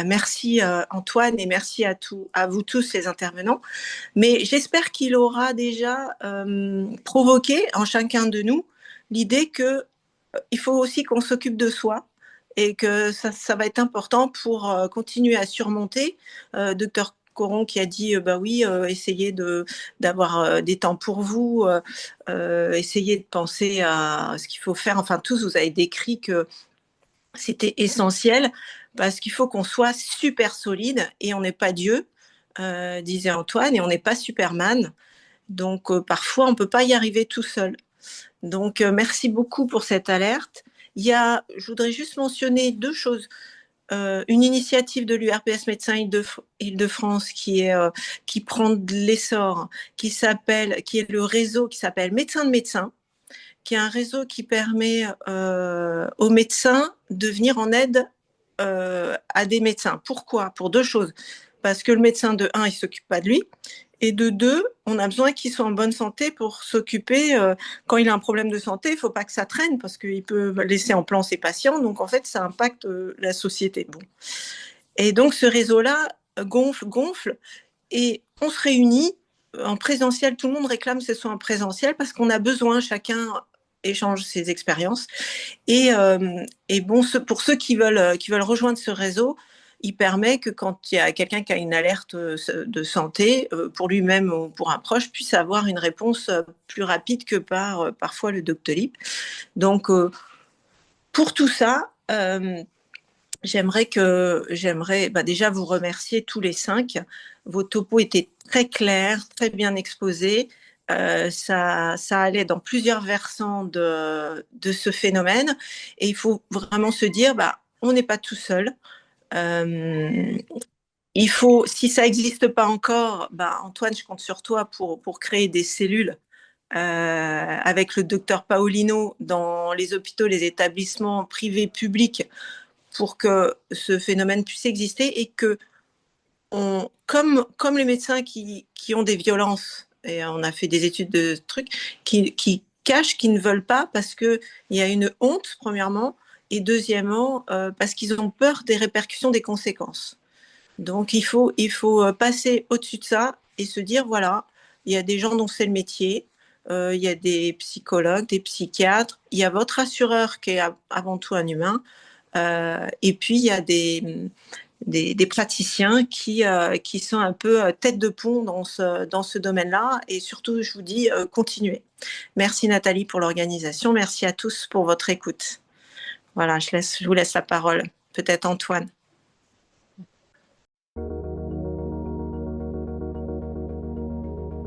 merci Antoine et merci à vous tous les intervenants. Mais j'espère qu'il aura déjà provoqué en chacun de nous l'idée qu'il faut aussi qu'on s'occupe de soi et que ça va être important pour continuer à surmonter. Docteur Coron qui a dit bah oui, essayez d'avoir des temps pour vous, essayez de penser à ce qu'il faut faire. Enfin, tous, vous avez décrit que c'était essentiel parce qu'il faut qu'on soit super solide et on n'est pas Dieu, disait Antoine, et on n'est pas Superman. Donc, parfois, on ne peut pas y arriver tout seul. Donc, merci beaucoup pour cette alerte. Je voudrais juste mentionner 2 choses. Une initiative de l'URPS Médecins Île-de-France qui prend de l'essor, qui est le réseau qui s'appelle Médecins de médecins, qui est un réseau qui permet aux médecins de venir en aide à des médecins. Pourquoi? Pour 2 choses. Parce que le médecin, de 1, il ne s'occupe pas de lui, et de 2, on a besoin qu'il soit en bonne santé pour s'occuper. Quand il a un problème de santé, il ne faut pas que ça traîne parce qu'il peut laisser en plan ses patients. Donc, en fait, ça impacte la société. Bon. Et donc, ce réseau-là gonfle, et on se réunit en présentiel. Tout le monde réclame que ce soit en présentiel parce qu'on a besoin, chacun échange ses expériences. Et bon, pour ceux qui veulent rejoindre ce réseau, il permet que quand il y a quelqu'un qui a une alerte de santé, pour lui-même ou pour un proche, puisse avoir une réponse plus rapide que par parfois le Doctolib. Donc, pour tout ça, j'aimerais déjà vous remercier tous les 5. Vos topos étaient très clairs, très bien exposés. Ça allait dans plusieurs versants de ce phénomène. Et il faut vraiment se dire, on n'est pas tout seul. Il faut, si ça n'existe pas encore, Antoine, je compte sur toi pour créer des cellules avec le docteur Paolino dans les hôpitaux, les établissements privés, publics, pour que ce phénomène puisse exister et que, comme les médecins qui ont des violences, et on a fait des études de trucs, qui cachent, qui ne veulent pas parce qu'il y a une honte, premièrement, et deuxièmement, parce qu'ils ont peur des répercussions, des conséquences. Donc, il faut passer au-dessus de ça et se dire, voilà, il y a des gens dont c'est le métier, il y a des psychologues, des psychiatres, il y a votre assureur qui est avant tout un humain, et puis il y a des praticiens qui sont un peu tête de pont dans ce domaine-là. Et surtout, je vous dis, continuez. Merci Nathalie pour l'organisation. Merci à tous pour votre écoute. Voilà, je vous laisse la parole. Peut-être Antoine.